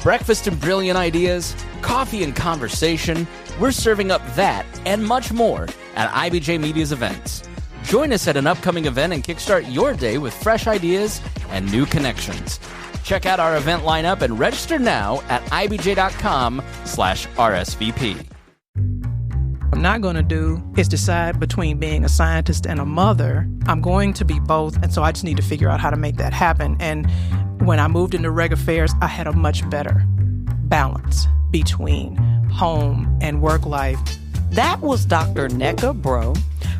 Breakfast and brilliant ideas, coffee and conversation, we're serving up that and much more at IBJ Media's events. Join us at an upcoming event and kickstart your day with fresh ideas and new connections. Check out our event lineup and register now at ibj.com/RSVP. What I'm not going to do is decide between being a scientist and a mother. I'm going to be both, and so I just need to figure out how to make that happen. And when I moved into reg affairs, I had a much better balance between home and work life. That was Dr. Nneka Breaux,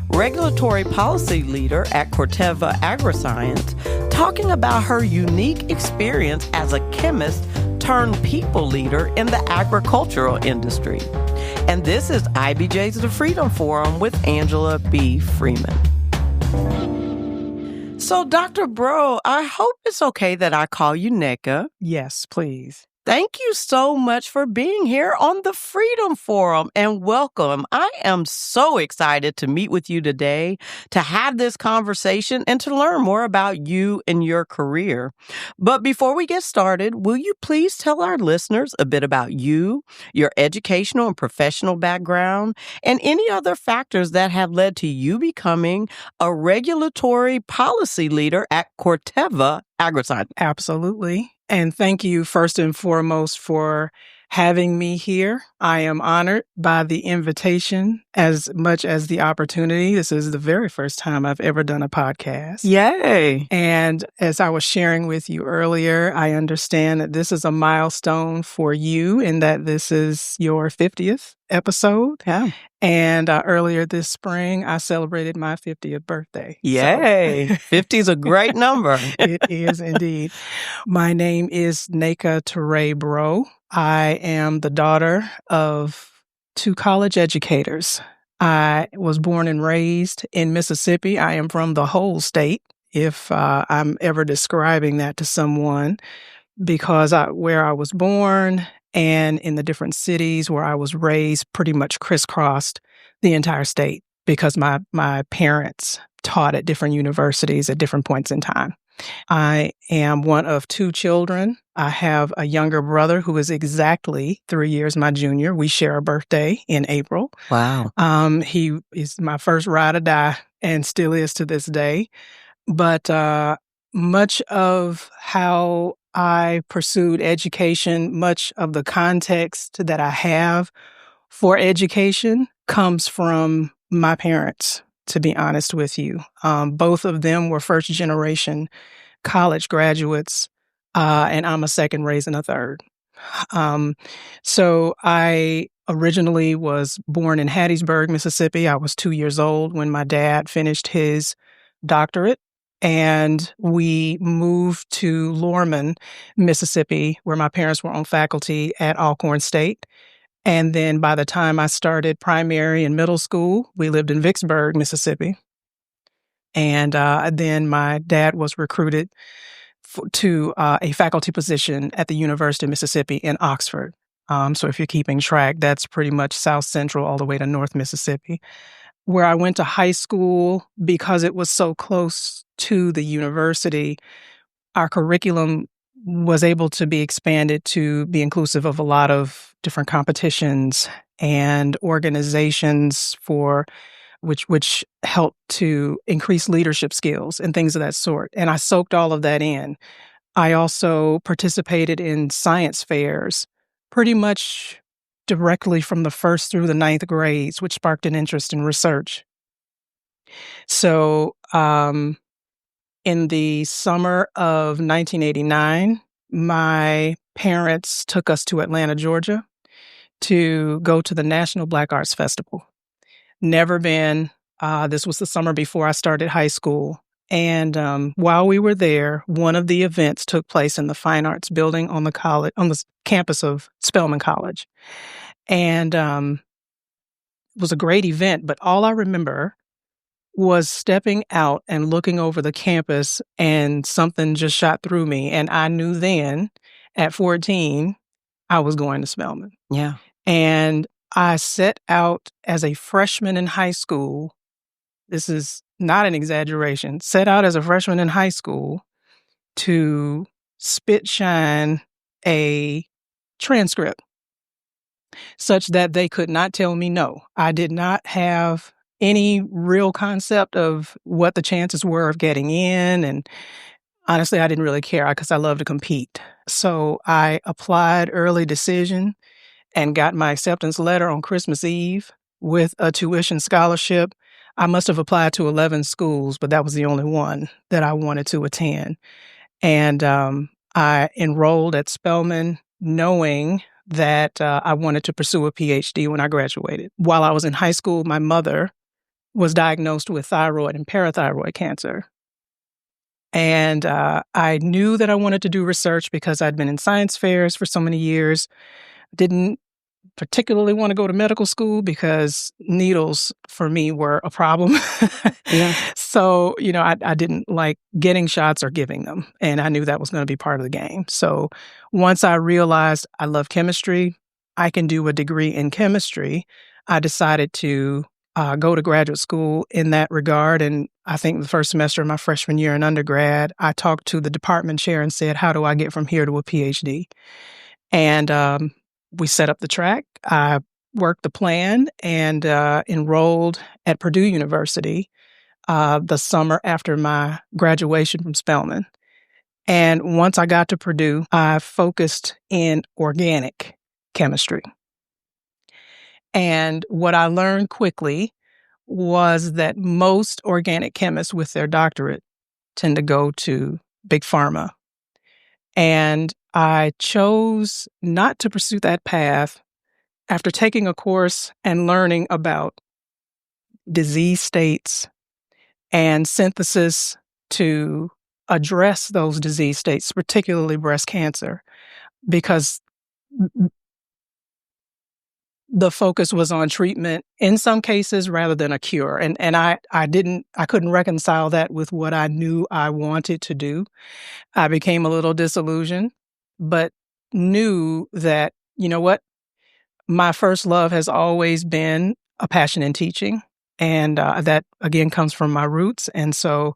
regulatory policy leader at Corteva Agriscience, talking about her unique experience as a chemist turned people leader in the agricultural industry. And this is IBJ's The Freedom Forum with Angela B. Freeman. So, Dr. Breaux, I hope it's okay that I call you Nneka. Yes, please. Thank you so much for being here on the Freedom Forum, and welcome. I am so excited to meet with you today, to have this conversation, and to learn more about you and your career. But before we get started, will you please tell our listeners a bit about you, your educational and professional background, and any other factors that have led to you becoming a regulatory policy leader at Corteva Agriscience? Absolutely. And thank you first and foremost for having me here. I am honored by the invitation as much as the opportunity. This is the very first time I've ever done a podcast. Yay! And as I was sharing with you earlier, I understand that this is a milestone for you in that this is your 50th episode. Yeah. And earlier this spring, I celebrated my 50th birthday. Yay! So. 50 is a great number. It is indeed. My name is Nneka Breaux. I am the daughter of two college educators. I was born and raised in Mississippi. I am from the whole state, if I'm ever describing that to someone, because where I was born and in the different cities where I was raised pretty much crisscrossed the entire state because my parents taught at different universities at different points in time. I am one of two children. I have a younger brother who is exactly 3 years my junior. We share a birthday in April. Wow. He is my first ride or die and still is to this day. But much of how I pursued education, much of the context that I have for education comes from my parents, to be honest with you. Both of them were first generation college graduates, and I'm a second, raising a third. So I originally was born in Hattiesburg, Mississippi. I was 2 years old when my dad finished his doctorate. And we moved to Lorman, Mississippi, where my parents were on faculty at Alcorn State. And then by the time I started primary and middle school, we lived in Vicksburg, Mississippi. And then my dad was recruited to a faculty position at the University of Mississippi in Oxford. So if you're keeping track, that's pretty much South Central all the way to North Mississippi. Where I went to high school, because it was so close to the university, our curriculum was able to be expanded to be inclusive of a lot of different competitions and organizations for which helped to increase leadership skills and things of that sort. And I soaked all of that in. I also participated in science fairs pretty much directly from the first through the ninth grades, which sparked an interest in research. So in the summer of 1989, my parents took us to Atlanta, Georgia, to go to the National Black Arts Festival. Never been. This was the summer before I started high school. And while we were there, one of the events took place in the Fine Arts building on the campus of Spelman College. And it was a great event, but all I remember was stepping out and looking over the campus, and something just shot through me. And I knew then, at 14, I was going to Spelman. Yeah. And I set out as a freshman in high school. This is not an exaggeration. Set out as a freshman in high school to spit shine a transcript such that they could not tell me no. I did not have any real concept of what the chances were of getting in. And honestly, I didn't really care because I love to compete. So I applied early decision and got my acceptance letter on Christmas Eve with a tuition scholarship. I must have applied to 11 schools, but that was the only one that I wanted to attend. And I enrolled at Spelman knowing that I wanted to pursue a Ph.D. when I graduated. While I was in high school, my mother was diagnosed with thyroid and parathyroid cancer. And I knew that I wanted to do research because I'd been in science fairs for so many years. Didn't particularly want to go to medical school because needles for me were a problem. Yeah. So, I didn't like getting shots or giving them. And I knew that was going to be part of the game. So once I realized I love chemistry, I can do a degree in chemistry, I decided to go to graduate school in that regard. And I think the first semester of my freshman year in undergrad, I talked to the department chair and said, how do I get from here to a PhD? And we set up the track. I worked the plan and enrolled at Purdue University the summer after my graduation from Spelman. And once I got to Purdue, I focused in organic chemistry. And what I learned quickly was that most organic chemists with their doctorate tend to go to big pharma. And I chose not to pursue that path after taking a course and learning about disease states and synthesis to address those disease states, particularly breast cancer, because the focus was on treatment in some cases rather than a cure. And I couldn't reconcile that with what I knew I wanted to do. I became a little disillusioned, but knew that, you know what? My first love has always been a passion in teaching. And that, again, comes from my roots. And so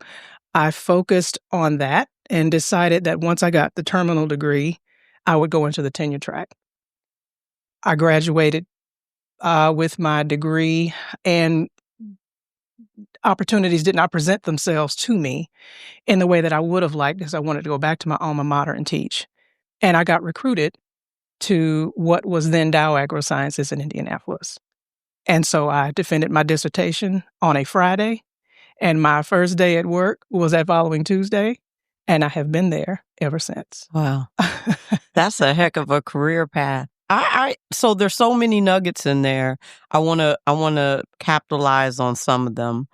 I focused on that and decided that once I got the terminal degree, I would go into the tenure track. I graduated with my degree, and opportunities did not present themselves to me in the way that I would have liked because I wanted to go back to my alma mater and teach. And I got recruited to what was then Dow Agrosciences in Indianapolis. And so I defended my dissertation on a Friday, and my first day at work was that following Tuesday, and I have been there ever since. Wow. That's a heck of a career path. So there's so many nuggets in there. I want to capitalize on some of them.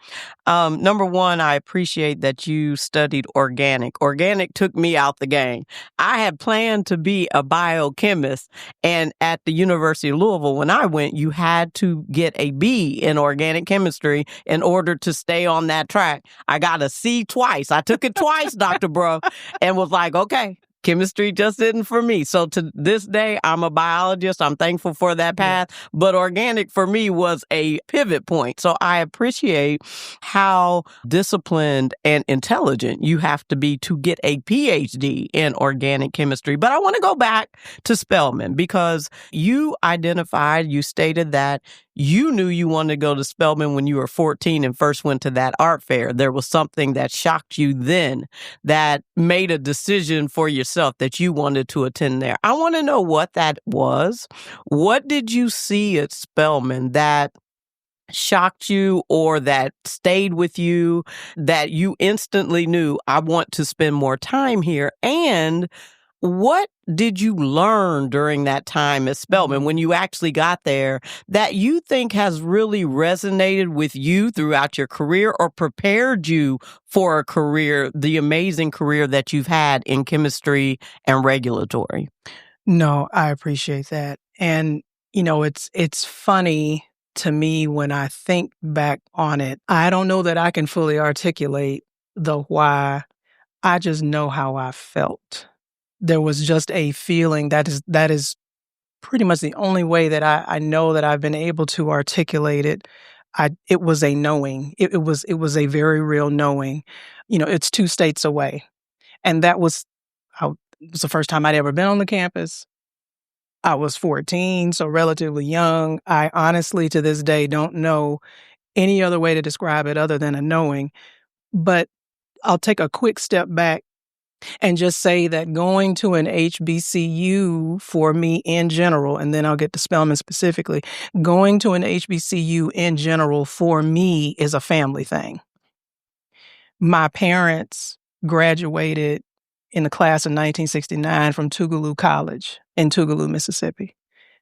Number one, I appreciate that you studied organic. Organic took me out the game. I had planned to be a biochemist, and at the University of Louisville, when I went, you had to get a B in organic chemistry in order to stay on that track. I got a C twice. I took it twice, Dr. Breaux, and was like, okay, chemistry just isn't for me. So to this day, I'm a biologist. I'm thankful for that path. Yeah. But organic for me was a pivot point. So I appreciate how disciplined and intelligent you have to be to get a PhD in organic chemistry. But I want to go back to Spelman because you stated that you knew you wanted to go to Spelman when you were 14 and first went to that art fair. There was something that shocked you then that made a decision for yourself that you wanted to attend there. I want to know what that was. What did you see at Spelman that shocked you or that stayed with you, that you instantly knew, I want to spend more time here? And what did you learn during that time at Spelman when you actually got there that you think has really resonated with you throughout your career or prepared you for a career, the amazing career that you've had in chemistry and regulatory? No, I appreciate that. And, it's funny to me when I think back on it. I don't know that I can fully articulate the why. I just know how I felt. There was just a feeling that is pretty much the only way that I know that I've been able to articulate it. It was a knowing. It was a very real knowing. It's 2 states away, and it was the first time I'd ever been on the campus. I was 14, so relatively young. I honestly, to this day, don't know any other way to describe it other than a knowing. But I'll take a quick step back and just say that going to an HBCU for me in general, and then I'll get to Spelman specifically, going to an HBCU in general for me is a family thing. My parents graduated in the class of 1969 from Tougaloo College in Tougaloo, Mississippi.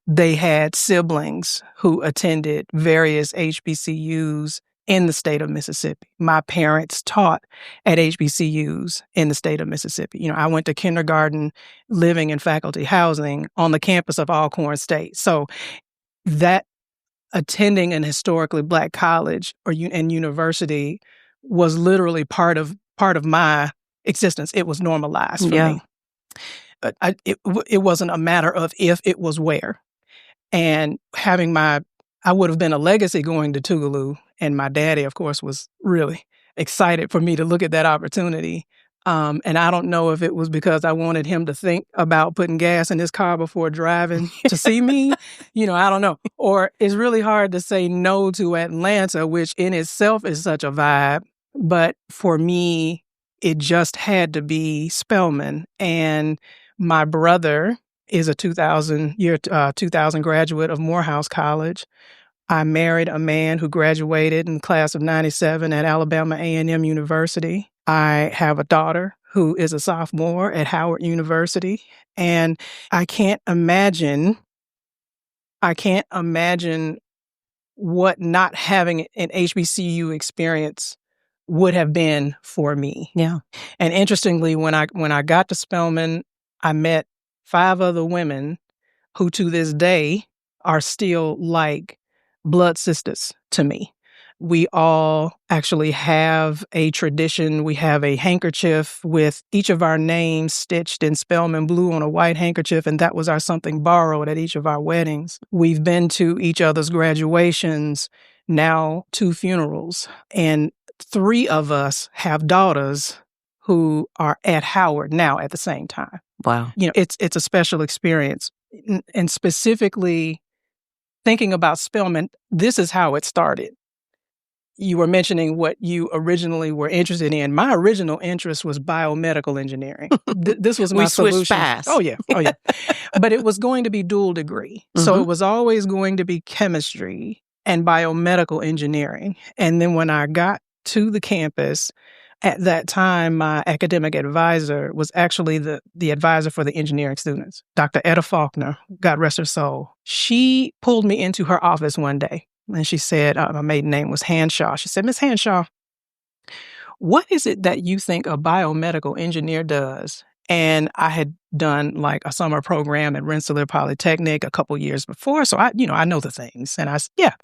They had siblings who attended various HBCUs in the state of Mississippi. My parents taught at HBCUs in the state of Mississippi. I went to kindergarten living in faculty housing on the campus of Alcorn State. So that attending an historically Black college and university was literally part of my existence. It was normalized for me. It wasn't a matter of if, it was where. And I would have been a legacy going to Tougaloo. And my daddy, of course, was really excited for me to look at that opportunity. And I don't know if it was because I wanted him to think about putting gas in his car before driving to see me. I don't know. Or it's really hard to say no to Atlanta, which in itself is such a vibe. But for me, it just had to be Spelman. And my brother is a 2000 graduate of Morehouse College. I married a man who graduated in the class of 97 at Alabama A&M University. I have a daughter who is a sophomore at Howard University. And I can't imagine what not having an HBCU experience would have been for me. Yeah. And interestingly, when I got to Spelman, I met 5 other women who to this day are still like blood sisters to me. We all actually have a tradition. We have a handkerchief with each of our names stitched in Spelman blue on a white handkerchief, and that was our something borrowed at each of our weddings. We've been to each other's graduations, now 2 funerals, and 3 of us have daughters who are at Howard now at the same time. Wow. It's a special experience. And specifically thinking about Spelman, this is how it started. You were mentioning what you originally were interested in. My original interest was biomedical engineering. This was my solution. We switched fast. Oh, yeah. But it was going to be dual degree. Mm-hmm. So it was always going to be chemistry and biomedical engineering. And then when I got to the campus, at that time, my academic advisor was actually the advisor for the engineering students, Dr. Etta Faulkner, God rest her soul. She pulled me into her office one day, and she said, my maiden name was Hanshaw. She said, "Miss Hanshaw, what is it that you think a biomedical engineer does?" And I had done like a summer program at Rensselaer Polytechnic a couple years before. So I know the things. And I said,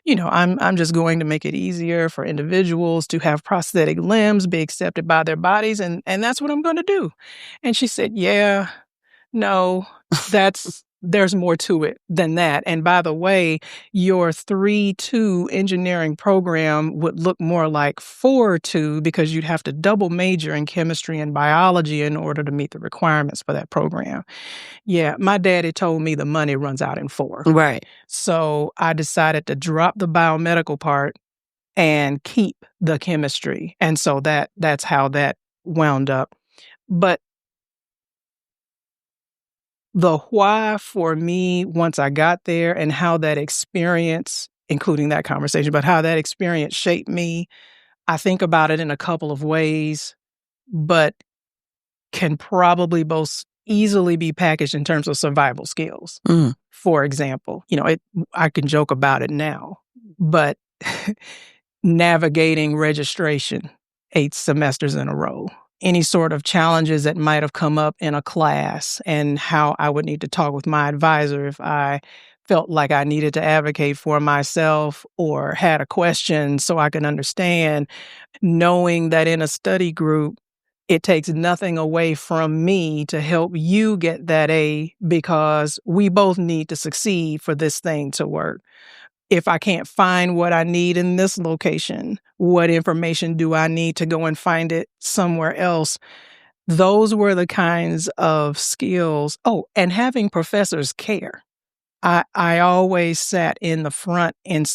I'm just going to make it easier for individuals to have prosthetic limbs, be accepted by their bodies. And that's what I'm going to do. And she said, yeah, no, there's more to it than that. And by the way, your 3-2 engineering program would look more like 4-2 because you'd have to double major in chemistry and biology in order to meet the requirements for that program. Yeah, my daddy told me the money runs out in 4. Right. So I decided to drop the biomedical part and keep the chemistry. And so that's how that wound up. But the why for me, once I got there and how that experience, including that conversation, but how that experience shaped me, I think about it in a couple of ways, but can probably both easily be packaged in terms of survival skills. Mm. For example, I can joke about it now, but navigating registration 8 semesters in a row, any sort of challenges that might have come up in a class and how I would need to talk with my advisor if I felt like I needed to advocate for myself or had a question so I can understand, knowing that in a study group, it takes nothing away from me to help you get that A because we both need to succeed for this thing to work. If I can't find what I need in this location, what information do I need to go and find it somewhere else? those were the kinds of skills. Oh, and having professors care. I always sat in the front in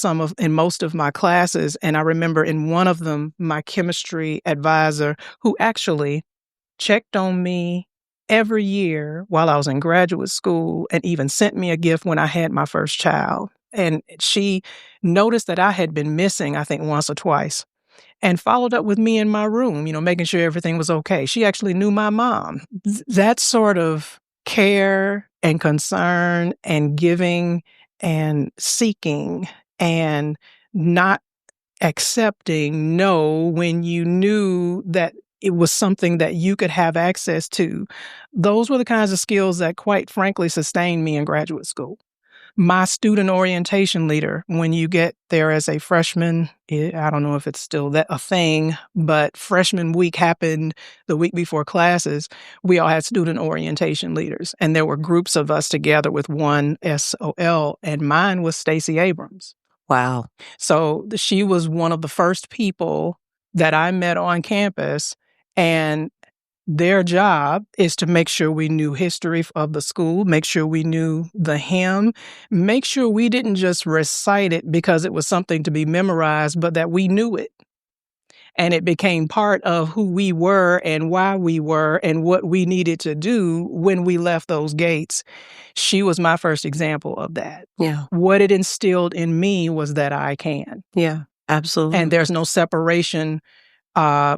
most of my classes, and I remember in one of them, my chemistry advisor, who actually checked on me every year while I was in graduate school and even sent me a gift when I had my first child. And she noticed that I had been missing, I think, once or twice, and followed up with me in my room, making sure everything was okay. She actually knew my mom. That sort of care and concern and giving and seeking and not accepting no when you knew that it was something that you could have access to. Those were the kinds of skills that, quite frankly, sustained me in graduate school. My student orientation leader, when you get there as a freshman, I don't know if it's still a thing, but freshman week happened the week before classes. We all had student orientation leaders, and there were groups of us together with one SOL, and mine was Stacey Abrams. Wow. So she was one of the first people that I met on campus, and their job is to make sure we knew history of the school, make sure we knew the hymn, make sure we didn't just recite it because it was something to be memorized, but that we knew it. And it became part of who we were and why we were and what we needed to do when we left those gates. She was my first example of that. Yeah. What it instilled in me was that I can. Yeah, absolutely. And there's no separation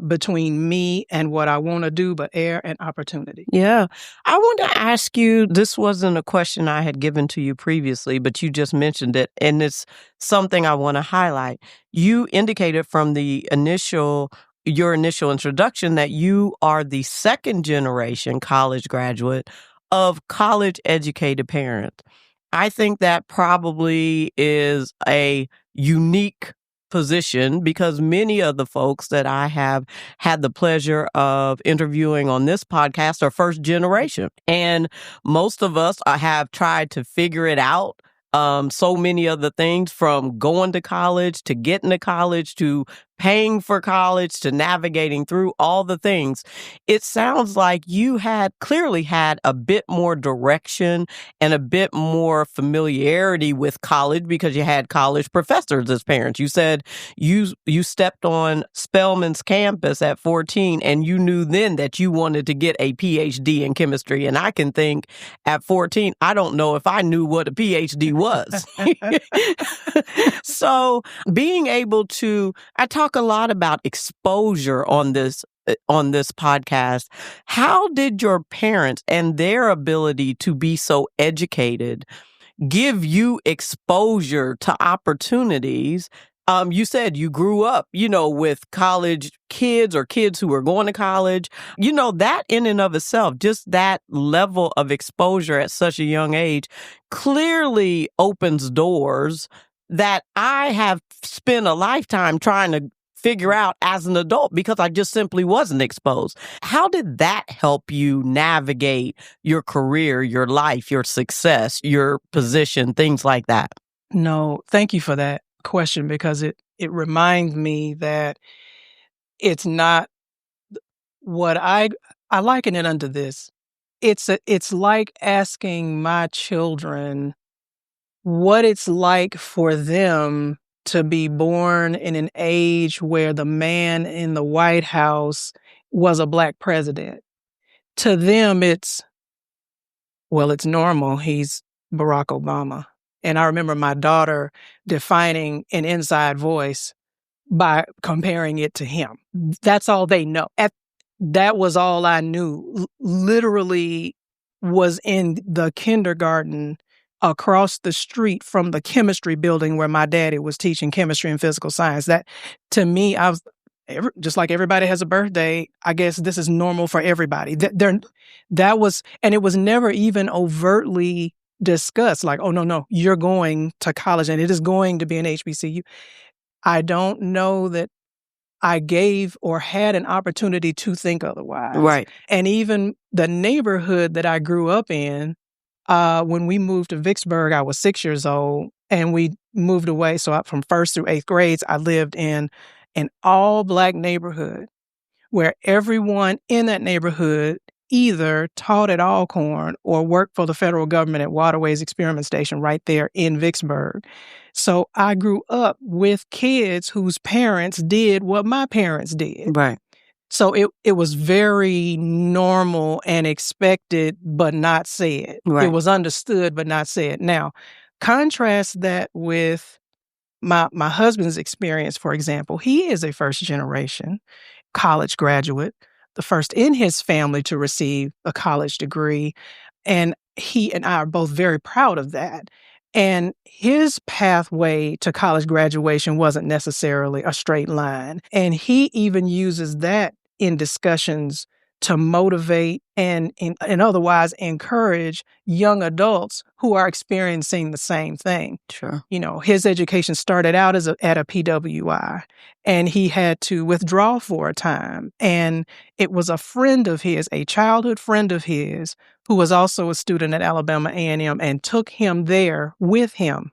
between me and what I want to do, but air and opportunity. Yeah. I want to ask you, this wasn't a question I had given to you previously, but you just mentioned it, and it's something I want to highlight. You indicated from your initial introduction that you are the second generation college graduate of college-educated parents. I think that probably is a unique position because many of the folks that I have had the pleasure of interviewing on this podcast are first generation. And most of us have tried to figure it out. So many of the things from going to college to getting to college to paying for college to navigating through all the things. It sounds like you had clearly had a bit more direction and a bit more familiarity with college because you had college professors as parents. You said you stepped on Spelman's campus at 14 and you knew then that you wanted to get a Ph.D. in chemistry. And I can think at 14, I don't know if I knew what a Ph.D. was. So being able to, I talk a lot about exposure on this podcast. How did your parents and their ability to be so educated give you exposure to opportunities? You said you grew up, with college kids or kids who were going to college. That in and of itself, just that level of exposure at such a young age clearly opens doors that I have spent a lifetime trying to figure out as an adult because I just simply wasn't exposed. How did that help you navigate your career, your life, your success, your position, things like that? No, thank you for that question because it reminds me that it's not what I liken it unto this. It's like asking my children what it's like for them to be born in an age where the man in the White House was a Black president. To them, it's normal. He's Barack Obama. And I remember my daughter defining an inside voice by comparing it to him. That's all they know. That was all I knew. Literally was in the kindergarten across the street from the chemistry building where my daddy was teaching chemistry and physical science. That, to me, I was just like everybody has a birthday. I guess this is normal for everybody. That was, and it was never even overtly discussed. Like, oh no, you're going to college and it is going to be an HBCU. I don't know that I gave or had an opportunity to think otherwise. Right. And even the neighborhood that I grew up in, when we moved to Vicksburg, I was 6 years old and we moved away. So from first through eighth grades, I lived in an all Black neighborhood where everyone in that neighborhood either taught at Alcorn or worked for the federal government at Waterways Experiment Station right there in Vicksburg. So I grew up with kids whose parents did what my parents did. Right. So it was very normal and expected, but not said. Right. It was understood, but not said. Now, contrast that with my husband's experience, for example. He is a first generation college graduate, the first in his family to receive a college degree. And he and I are both very proud of that. And his pathway to college graduation wasn't necessarily a straight line. And he even uses that in discussions to motivate and otherwise encourage young adults who are experiencing the same thing. Sure. You know, his education started out as at a PWI, and he had to withdraw for a time. And it was a friend of his, a childhood friend of his, who was also a student at Alabama A&M and took him there with him.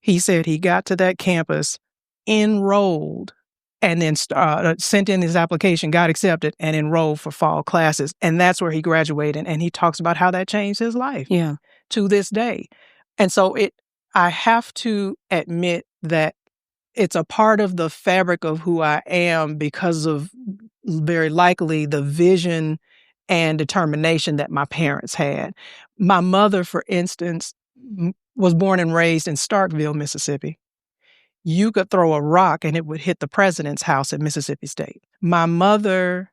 He said he got to that campus, enrolled, and then sent in his application, got accepted, and enrolled for fall classes. And that's where he graduated. And he talks about how that changed his life to this day. And so I have to admit that it's a part of the fabric of who I am because of very likely the vision and determination that my parents had. My mother, for instance, was born and raised in Starkville, Mississippi. You could throw a rock and it would hit the president's house at Mississippi State. My mother,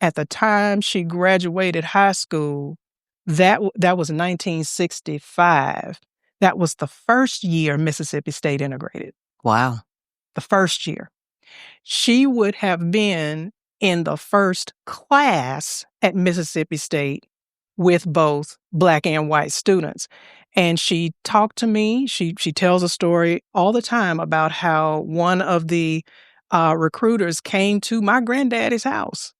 at the time she graduated high school, that was 1965. That was the first year Mississippi State integrated. Wow. The first year. She would have been in the first class at Mississippi State with both Black and white students. And she talked to me. She tells a story all the time about how one of the recruiters came to my granddaddy's house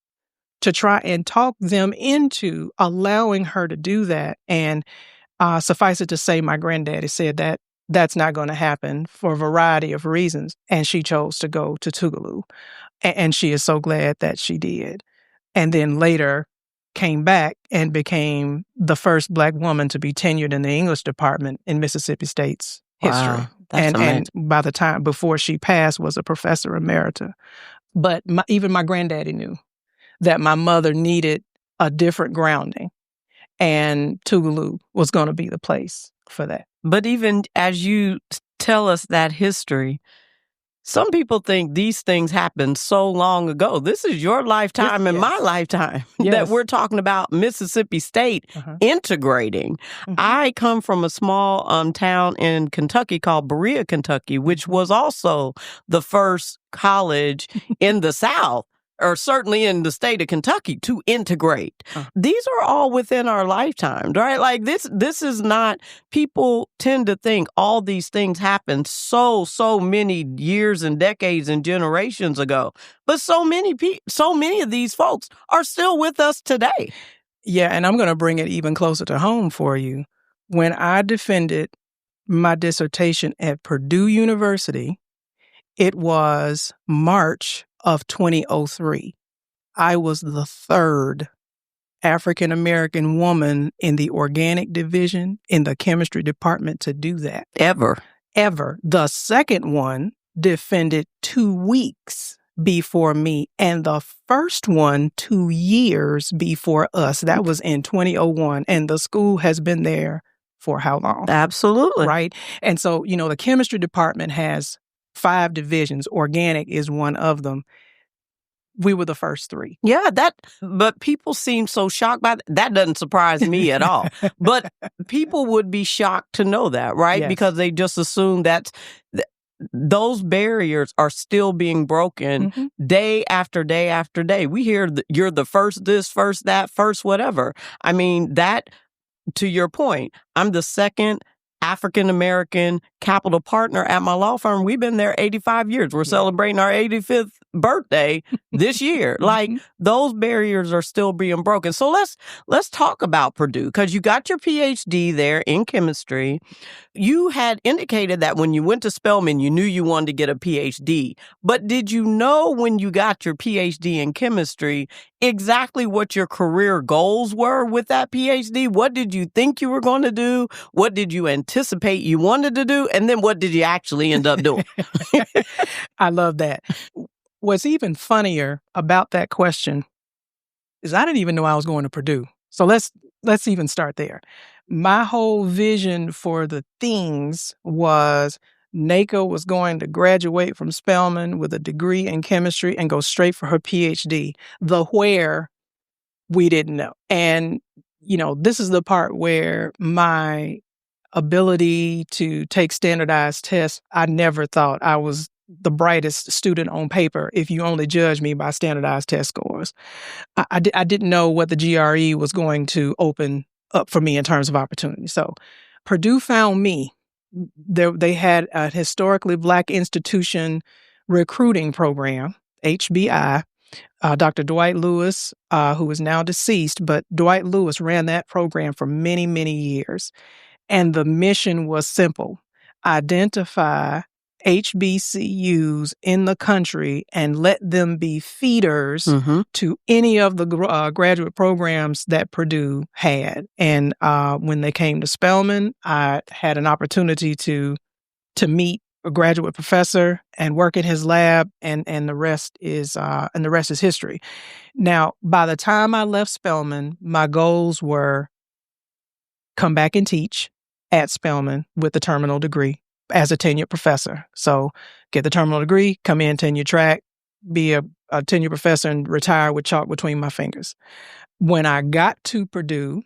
to try and talk them into allowing her to do that. And suffice it to say, my granddaddy said that that's not going to happen for a variety of reasons. And she chose to go to Tougaloo. And she is so glad that she did. And then later came back and became the first Black woman to be tenured in the English department in Mississippi State's history. Wow, that's amazing. And by the time before she passed was a professor emerita. But even my granddaddy knew that my mother needed a different grounding, and Tougaloo was going to be the place for that. But even as you tell us that history, some people think these things happened so long ago. This is your lifetime and my lifetime that we're talking about Mississippi State integrating. I come from a small town in Kentucky called Berea, Kentucky, which was also the first college in the South, or certainly in the state of Kentucky, to integrate. These are all within our lifetimes, right? Like this is not, people tend to think all these things happened so many years and decades and generations ago. But so many of these folks are still with us today. Yeah, and I'm going to bring it even closer to home for you. When I defended my dissertation at Purdue University, it was March of 2003. I was the third African-American woman in the organic division in the chemistry department to do that. Ever. The second one defended 2 weeks before me, and the first one 2 years before us. That was in 2001, and the school has been there for how long? Absolutely. Right? And so, the chemistry department has 5 divisions. Organic is one of them. We were the first 3. Yeah, but people seem so shocked by that. That doesn't surprise me at all. But people would be shocked to know that, right? Yes. Because they just assume that those barriers are still being broken day after day after day. We hear you're the first this, first that, first whatever. I mean, that, to your point, I'm the second African-American capital partner at my law firm. We've been there 85 years. We're celebrating our 85th birthday this year. Like, those barriers are still being broken. So let's talk about Purdue, because you got your Ph.D. there in chemistry. You had indicated that when you went to Spelman, you knew you wanted to get a Ph.D. But did you know when you got your Ph.D. in chemistry exactly what your career goals were with that Ph.D.? What did you think you were going to do? What did you anticipate you wanted to do? And then what did you actually end up doing? I love that. What's even funnier about that question is I didn't even know I was going to Purdue. So let's even start there. My whole vision for the things was Nneka was going to graduate from Spelman with a degree in chemistry and go straight for her PhD. The where, we didn't know. And, this is the part where my ability to take standardized tests, I never thought I was the brightest student on paper if you only judge me by standardized test scores. I didn't know what the GRE was going to open up for me in terms of opportunity. So Purdue found me. They had a historically Black institution recruiting program, HBI. Dr. Dwight Lewis, who is now deceased, but Dwight Lewis ran that program for many, many years. And the mission was simple: identify HBCUs in the country and let them be feeders to any of the graduate programs that Purdue had. And when they came to Spelman, I had an opportunity to meet a graduate professor and work in his lab, and the rest is history. Now, by the time I left Spelman, my goals were come back and teach at Spelman with the terminal degree as a tenured professor. So get the terminal degree, come in, tenure track, be a tenured professor, and retire with chalk between my fingers. When I got to Purdue,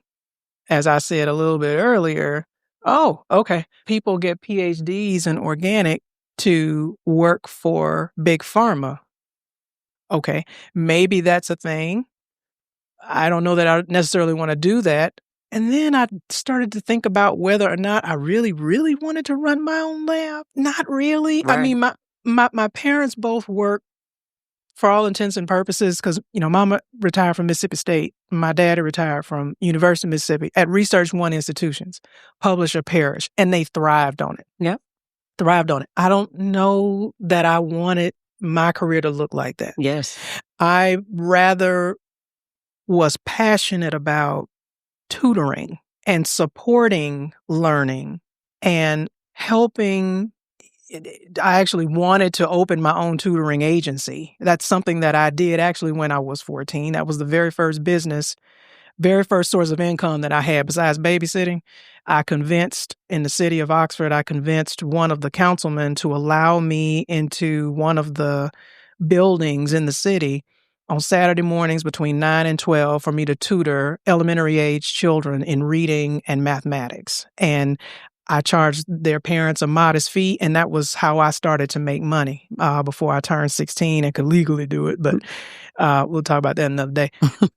as I said a little bit earlier, oh, okay, people get PhDs in organic to work for big pharma. Okay, maybe that's a thing. I don't know that I necessarily want to do that. And then I started to think about whether or not I really, really wanted to run my own lab. Not really. Right. I mean, my parents both work for all intents and purposes, because, Mama retired from Mississippi State. My dad retired from University of Mississippi at Research One institutions, publish or perish, and they thrived on it. Yep. Thrived on it. I don't know that I wanted my career to look like that. Yes. I rather was passionate about tutoring and supporting learning and helping. I actually wanted to open my own tutoring agency. That's something that I did actually when I was 14. That was the very first source of income that I had besides babysitting. I convinced, in the city of Oxford, one of the councilmen to allow me into one of the buildings in the city on Saturday mornings between 9 and 12 for me to tutor elementary age children in reading and mathematics. And I charged their parents a modest fee, and that was how I started to make money before I turned 16 and could legally do it. But we'll talk about that another day.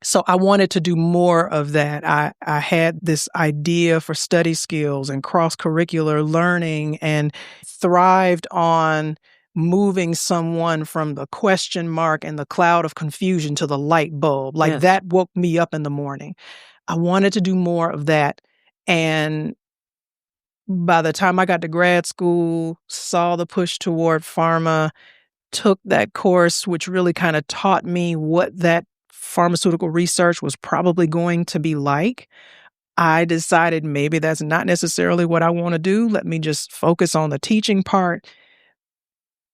So I wanted to do more of that. I had this idea for study skills and cross-curricular learning, and thrived on moving someone from the question mark and the cloud of confusion to the light bulb. Like, that woke me up in the morning. I wanted to do more of that. And by the time I got to grad school, saw the push toward pharma, took that course, which really kind of taught me what that pharmaceutical research was probably going to be like. I decided maybe that's not necessarily what I want to do. Let me just focus on the teaching part.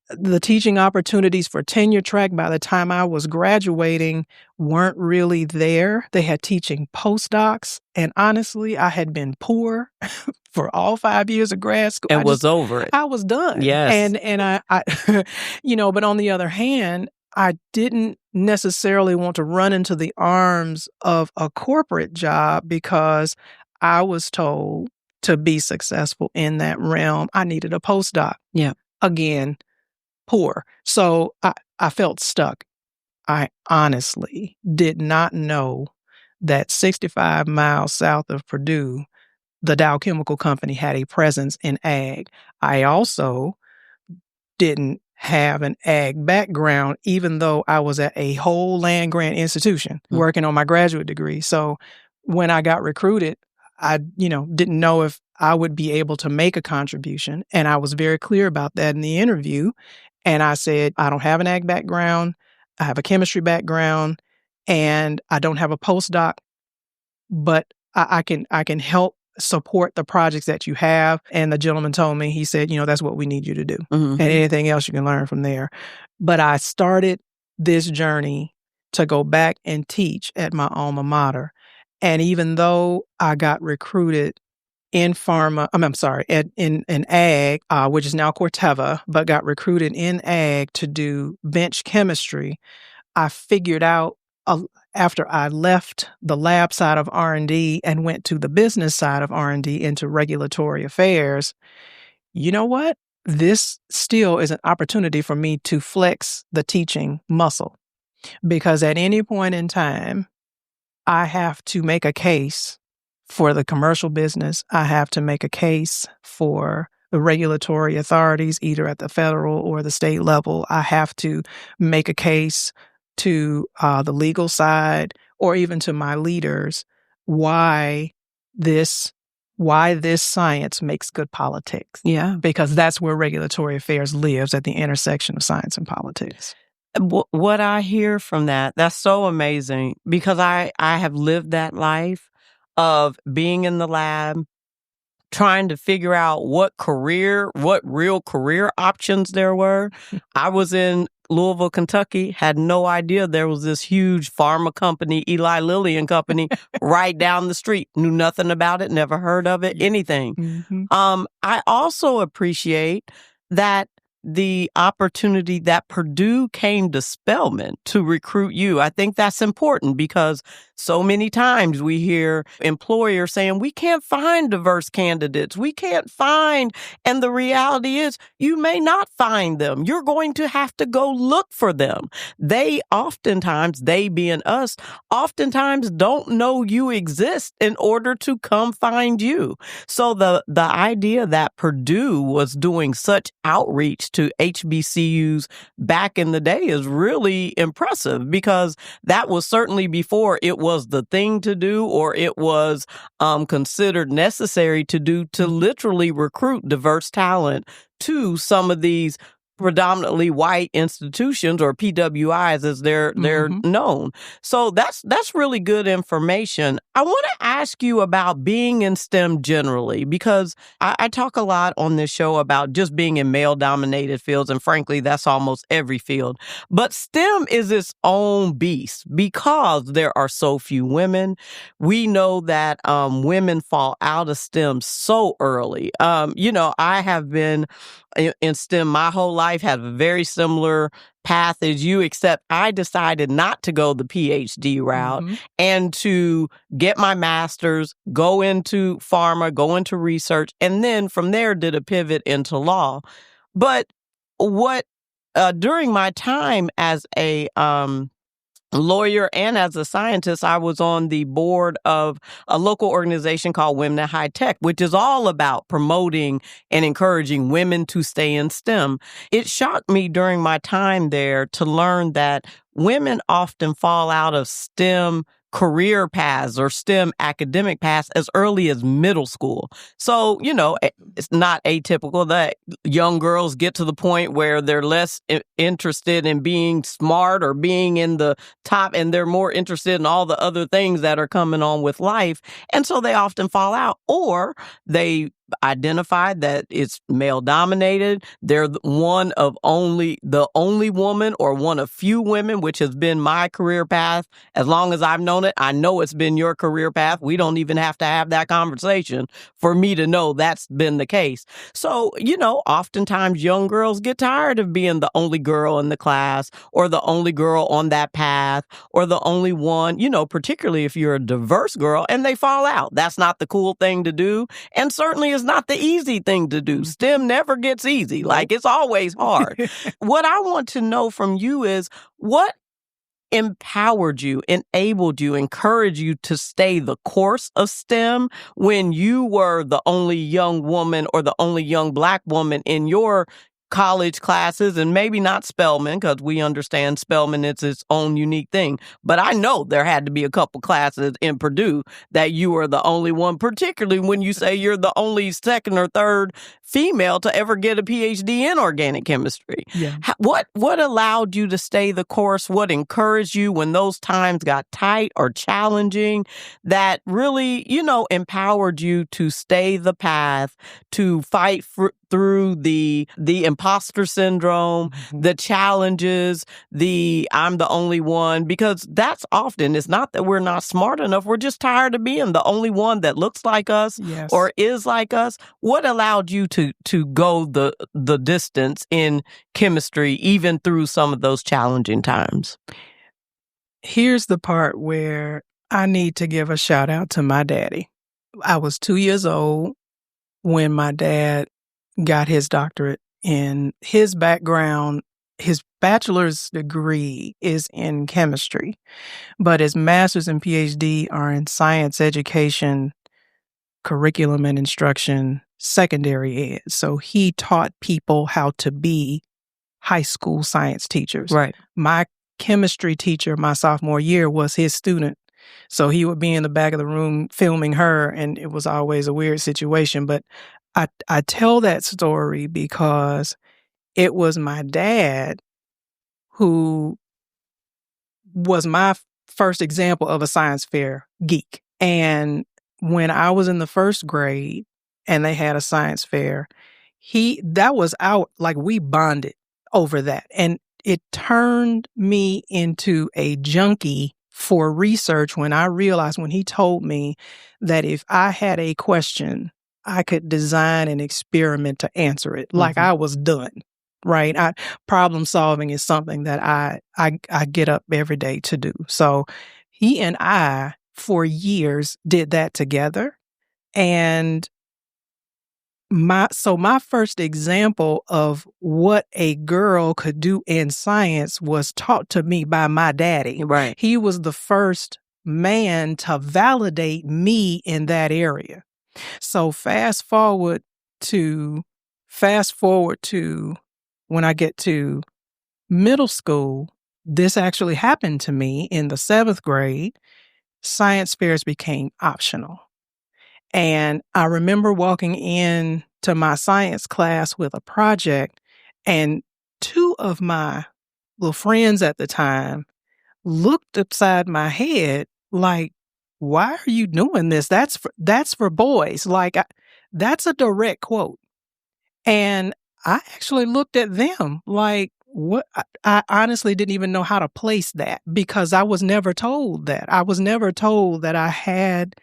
The teaching opportunities for tenure track by the time I was graduating weren't really there. They had teaching postdocs. And honestly, I had been poor for all 5 years of grad school. And was over it. I was done. Yes. And I but on the other hand, I didn't necessarily want to run into the arms of a corporate job, because I was told to be successful in that realm, I needed a postdoc. Yeah. Again, poor. So I felt stuck. I honestly did not know that 65 miles south of Purdue, the Dow Chemical Company had a presence in ag. I also didn't have an ag background, even though I was at a whole land grant institution working on my graduate degree. So when I got recruited, I, didn't know if I would be able to make a contribution. And I was very clear about that in the interview. And I said, I don't have an ag background. I have a chemistry background, and I don't have a postdoc, but I can help support the projects that you have. And the gentleman told me, he said, that's what we need you to do. And anything else you can learn from there. But I started this journey to go back and teach at my alma mater. And even though I got recruited in in ag, which is now Corteva, but got recruited in ag to do bench chemistry, I figured out after I left the lab side of R&D and went to the business side of R&D into regulatory affairs, you know what? This still is an opportunity for me to flex the teaching muscle, because at any point in time, I have to make a case for the commercial business. I have to make a case for the regulatory authorities, either at the federal or the state level. I have to make a case to the legal side, or even to my leaders, why this science makes good politics. Yeah. Because that's where regulatory affairs lives, at the intersection of science and politics. What I hear from that's so amazing, because I have lived that life of being in the lab, trying to figure out what real career options there were. I was in Louisville, Kentucky, had no idea there was this huge pharma company, Eli Lilly and Company, right down the street. Knew nothing about it, never heard of it, anything. I also appreciate that the opportunity that Purdue came to Spelman to recruit you. I think that's important, because so many times we hear employers saying, we can't find diverse candidates. We can't find. And the reality is, you may not find them. You're going to have to go look for them. They being us, oftentimes don't know you exist in order to come find you. So the idea that Purdue was doing such outreach to HBCUs back in the day is really impressive, because that was certainly before it was the thing to do, or it was considered necessary to do, to literally recruit diverse talent to some of these predominantly white institutions, or PWIs as they're known. So that's really good information. I want to ask you about being in STEM generally, because I talk a lot on this show about just being in male-dominated fields, and frankly, that's almost every field. But STEM is its own beast because there are so few women. We know that women fall out of STEM so early. I have been in STEM my whole life, had a very similar path as you, except I decided not to go the Ph.D. route and to get my master's, go into pharma, go into research, and then from there did a pivot into law. But during my time as a lawyer and as a scientist, I was on the board of a local organization called Women in High Tech, which is all about promoting and encouraging women to stay in STEM. It shocked me during my time there to learn that women often fall out of STEM career paths or STEM academic paths as early as middle school. So, it's not atypical that young girls get to the point where they're less interested in being smart or being in the top, and they're more interested in all the other things that are coming on with life. And so they often fall out, or they identified that it's male dominated. They're the only woman, or one of few women, which has been my career path. As long as I've known it, I know it's been your career path. We don't even have to have that conversation for me to know that's been the case. So, oftentimes young girls get tired of being the only girl in the class, or the only girl on that path, or the only one, particularly if you're a diverse girl, and they fall out. That's not the cool thing to do. And certainly is not the easy thing to do. STEM never gets easy. Like, it's always hard. What I want to know from you is, what empowered you, enabled you, encouraged you to stay the course of STEM when you were the only young woman or the only young Black woman in your college classes, and maybe not Spelman, because we understand Spelman is its own unique thing. But I know there had to be a couple classes in Purdue that you were the only one, particularly when you say you're the only second or third female to ever get a Ph.D. in organic chemistry. Yeah. What allowed you to stay the course? What encouraged you when those times got tight or challenging that really, empowered you to stay the path, to fight through the imposter syndrome, the challenges, I'm the only one? Because that's often, it's not that we're not smart enough. We're just tired of being the only one that looks like us or is like us. What allowed you to go the distance in chemistry, even through some of those challenging times? Here's the part where I need to give a shout out to my daddy. I was 2 years old when my dad got his doctorate. In his background, his bachelor's degree is in chemistry, but his master's and PhD are in science education, curriculum and instruction, secondary ed. So he taught people how to be high school science teachers. Right. My chemistry teacher, my sophomore year, was his student. So he would be in the back of the room filming her, and it was always a weird situation. But I tell that story because it was my dad who was my first example of a science fair geek. And when I was in the first grade and they had a science fair, that was out, like we bonded over that. And it turned me into a junkie for research when I realized, when he told me that if I had a question, I could design an experiment to answer it. Like I was done, right? Problem solving is something that I get up every day to do. So he and I, for years, did that together. And my first example of what a girl could do in science was taught to me by my daddy. Right. He was the first man to validate me in that area. So fast forward to when I get to middle school, this actually happened to me in the 7th grade. Science fairs became optional. And I remember walking in to my science class with a project, and 2 of my little friends at the time looked upside my head like, "Why are you doing this? That's for boys." Like, that's a direct quote. And I actually looked at them like, what? I honestly didn't even know how to place that, because I was never told that. I was never told that I had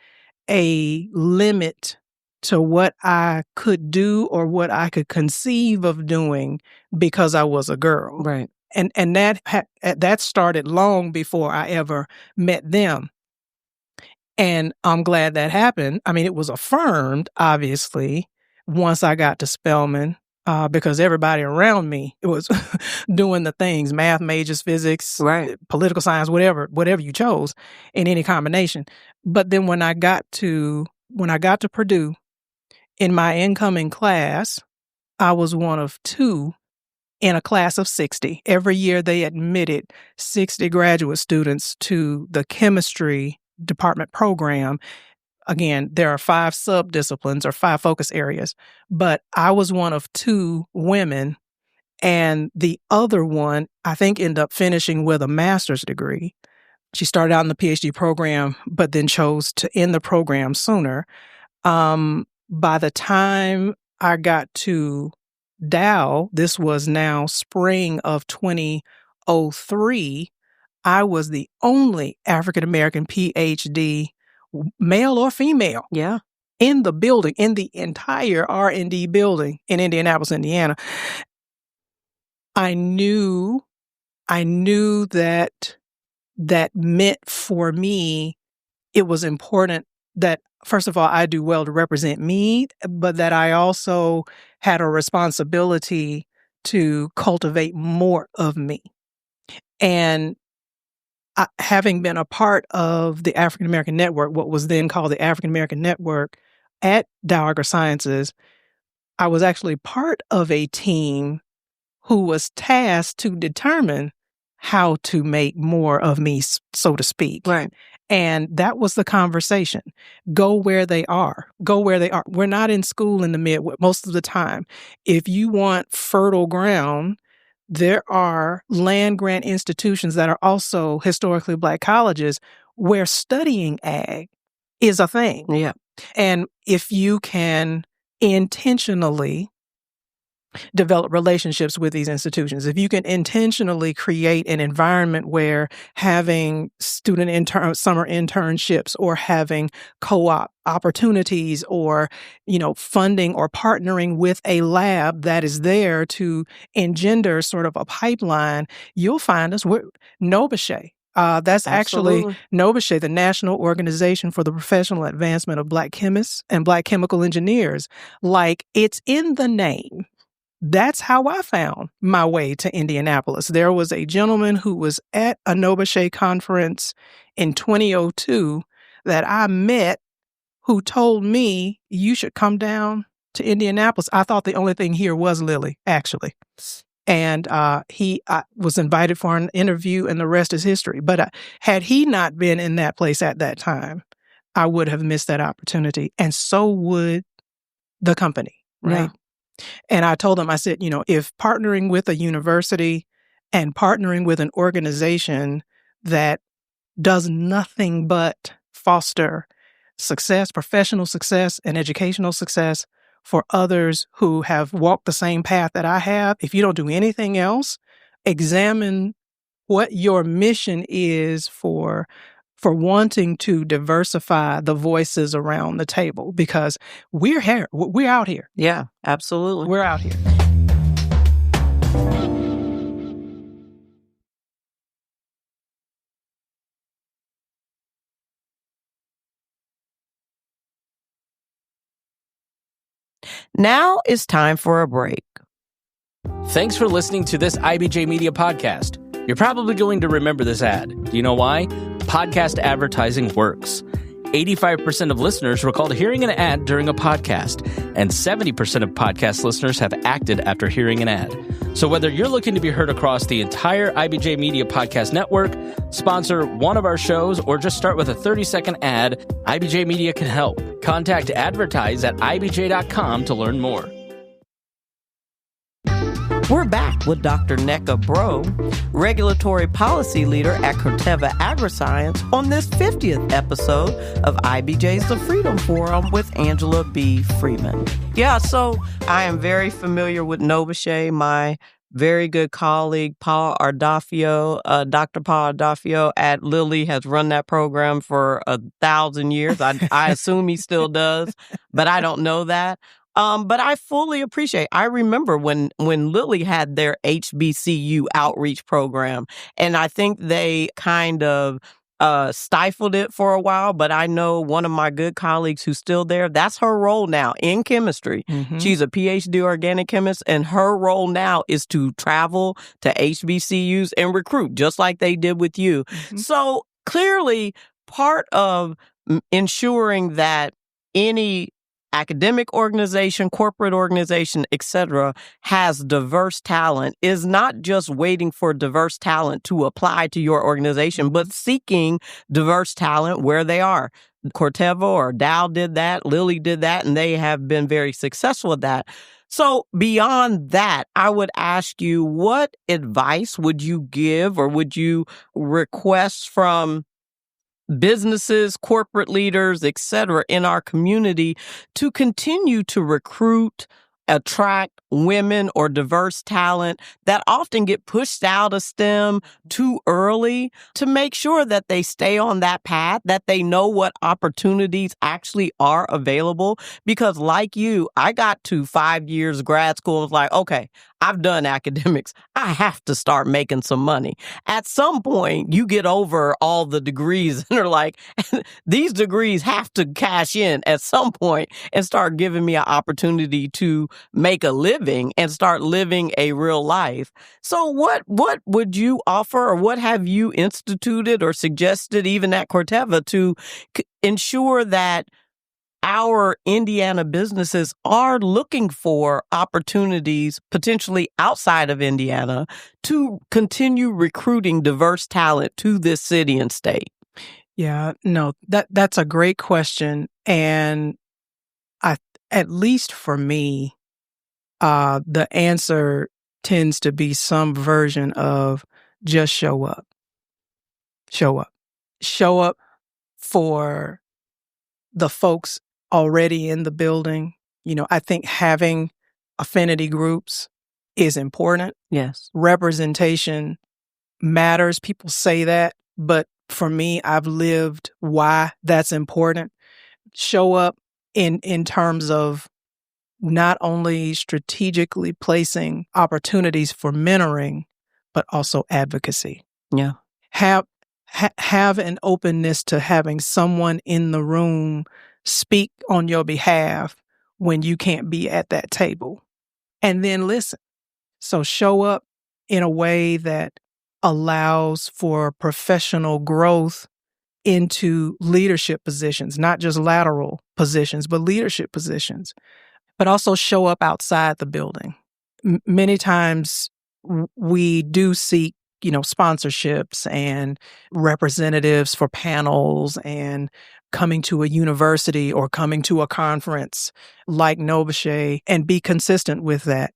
a limit to what I could do or what I could conceive of doing because I was a girl. Right. And that started long before I ever met them. And I'm glad that happened. I mean, it was affirmed, obviously, once I got to Spelman, because everybody around me was doing the things, math majors, physics, right, political science, whatever you chose in any combination. But then when I got to Purdue, in my incoming class, I was one of 2 in a class of 60. Every year they admitted 60 graduate students to the chemistry department program. Again, there are 5 sub-disciplines or 5 focus areas, but I was one of 2 women, and the other one, I think, ended up finishing with a master's degree. She started out in the PhD program, but then chose to end the program sooner. By the time I got to Dow, this was now spring of 2003, I was the only African-American PhD, male or female, in the building, in the entire R&D building in Indianapolis, Indiana. I knew that meant for me, it was important that, first of all, I do well to represent me, but that I also had a responsibility to cultivate more of me. And having been a part of the African American Network, what was then called the African American Network at Dow AgriSciences, I was actually part of a team who was tasked to determine how to make more of me, so to speak. Right. And that was the conversation. Go where they are. Go where they are. We're not in school in the Midwest most of the time. If you want fertile ground, there are land grant institutions that are also historically Black colleges where studying ag is a thing. Yeah. And if you can intentionally develop relationships with these institutions, if you can intentionally create an environment where having summer internships or having co-op opportunities or, funding or partnering with a lab that is there to engender sort of a pipeline, you'll find us. NOBASHE. That's Absolutely. actually NOBASHE, the National Organization for the Professional Advancement of Black Chemists and Black Chemical Engineers. Like, it's in the name. That's how I found my way to Indianapolis. There was a gentleman who was at a NOBASHE conference in 2002 that I met who told me, you should come down to Indianapolis. I thought the only thing here was Lilly, actually. And he was invited for an interview, and the rest is history. But had he not been in that place at that time, I would have missed that opportunity. And so would the company, right? Yeah. And I told him, I said, if partnering with a university and partnering with an organization that does nothing but foster success, professional success, and educational success for others who have walked the same path that I have, if you don't do anything else, examine what your mission is for wanting to diversify the voices around the table, because we're here. We're out here. Yeah, absolutely. We're out here. Now it's time for a break. Thanks for listening to this IBJ Media podcast. You're probably going to remember this ad. Do you know why? Podcast advertising works. 85% of listeners recalled hearing an ad during a podcast, and 70% of podcast listeners have acted after hearing an ad. So whether you're looking to be heard across the entire IBJ Media Podcast Network, sponsor one of our shows, or just start with a 30-second ad, IBJ Media can help. Contact advertise@ibj.com to learn more. We're back with Dr. Nneka Breaux, Regulatory Policy Leader at Corteva Agriscience, on this 50th episode of IBJ's The Freedom Forum with Angela B. Freeman. Yeah, so I am very familiar with NOBASHE. My very good colleague, Dr. Paul Ardafio at Lilly has run that program for 1,000 years. I assume he still does, but I don't know that. But I fully appreciate. I remember when Lilly had their HBCU outreach program, and I think they kind of stifled it for a while. But I know one of my good colleagues who's still there. That's her role now in chemistry. Mm-hmm. She's a Ph.D. organic chemist, and her role now is to travel to HBCUs and recruit, just like they did with you. Mm-hmm. So clearly, part of ensuring that any academic organization, corporate organization, etc., has diverse talent is not just waiting for diverse talent to apply to your organization, but seeking diverse talent where they are. Corteva or Dow did that, Lilly did that, and they have been very successful at that. So beyond that, I would ask you, what advice would you give or would you request from businesses, corporate leaders, et cetera, in our community to continue to recruit, attract women or diverse talent that often get pushed out of STEM too early, to make sure that they stay on that path, that they know what opportunities actually are available? Because like you, I got to 5 years grad school, was like, okay, I've done academics. I have to start making some money. At some point, you get over all the degrees and are like, these degrees have to cash in at some point and start giving me an opportunity to make a living and start living a real life. So what would you offer, or what have you instituted or suggested even at Corteva to ensure that our Indiana businesses are looking for opportunities potentially outside of Indiana to continue recruiting diverse talent to this city and state? Yeah, no, that's a great question. And at least for me, the answer tends to be some version of just show up. Show up. Show up for the folks already in the building. I think having affinity groups is important. Yes. Representation matters. People say that, but for me, I've lived why that's important. Show up in terms of not only strategically placing opportunities for mentoring, but also advocacy. Yeah. Have an openness to having someone in the room speak on your behalf when you can't be at that table, and then listen. So show up in a way that allows for professional growth into leadership positions, not just lateral positions, but leadership positions, but also show up outside the building. Many times we do seek sponsorships and representatives for panels and coming to a university or coming to a conference like Novachet, and be consistent with that.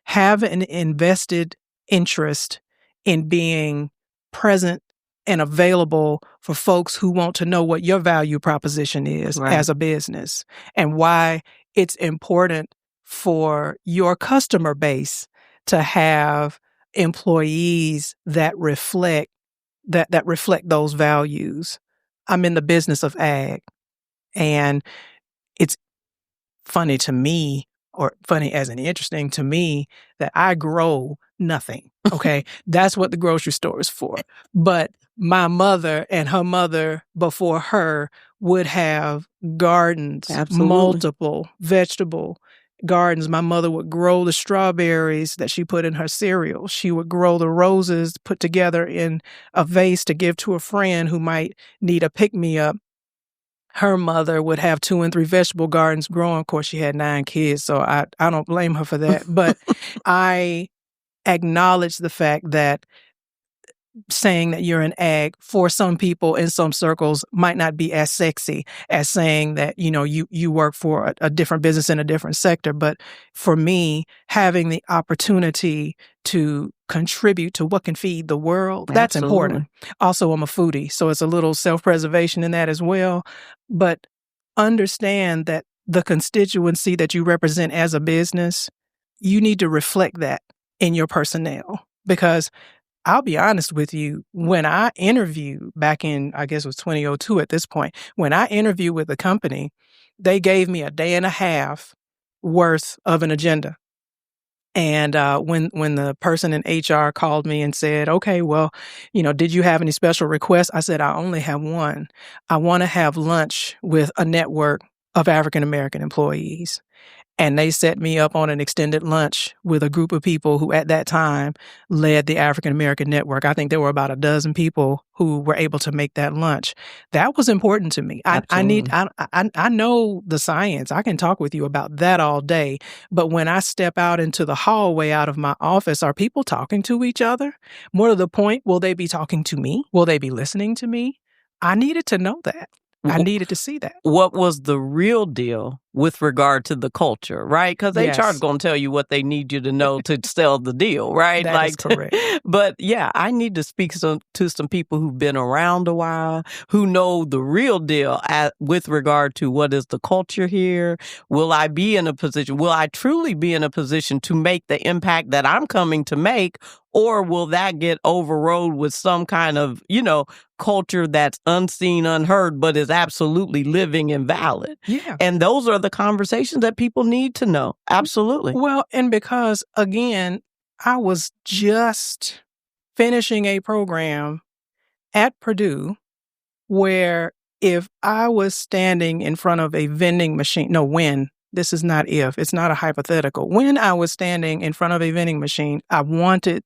Have an invested interest in being present and available for folks who want to know what your value proposition is as a business and why it's important for your customer base to have employees that reflect those values. I'm in the business of ag, and it's funny to me, or funny as in interesting to me, that I grow nothing. Okay. That's what the grocery store is for. But my mother and her mother before her would have gardens, multiple vegetable gardens. My mother would grow the strawberries that she put in her cereal. She would grow the roses put together in a vase to give to a friend who might need a pick-me-up. Her mother would have 2 and 3 vegetable gardens growing. Of course, she had 9 kids, so I don't blame her for that. But I acknowledge the fact that saying that you're an ag for some people in some circles might not be as sexy as saying that, you work for a different business in a different sector. But for me, having the opportunity to contribute to what can feed the world, that's important. Also, I'm a foodie, so it's a little self-preservation in that as well. But understand that the constituency that you represent as a business, you need to reflect that in your personnel. Because I'll be honest with you, when I interviewed back in, I guess it was 2002 at this point, when I interviewed with the company, they gave me a day and a half worth of an agenda. And when the person in HR called me and said, okay, well, did you have any special requests? I said, I only have one. I want to have lunch with a network of African-American employees. And they set me up on an extended lunch with a group of people who at that time led the African-American network. I think there were about a dozen people who were able to make that lunch. That was important to me. I know the science. I can talk with you about that all day. But when I step out into the hallway out of my office, are people talking to each other? More to the point, will they be talking to me? Will they be listening to me? I needed to know that. I needed to see that. What was the real deal with regard to the culture, right? Because HR is going to tell you what they need you to know to sell the deal, right? That is correct. But yeah, I need to speak to some people who've been around a while, who know the real deal with regard to what is the culture here. Will I truly be in a position to make the impact that I'm coming to make? Or will that get overrode with some kind of, culture that's unseen, unheard, but is absolutely living and valid? Yeah. And those are the conversations that people need to know. Absolutely. Well, and because, again, I was just finishing a program at Purdue where if I was standing in front of a vending machine, when, this is not if, it's not a hypothetical. When I was standing in front of a vending machine, I wanted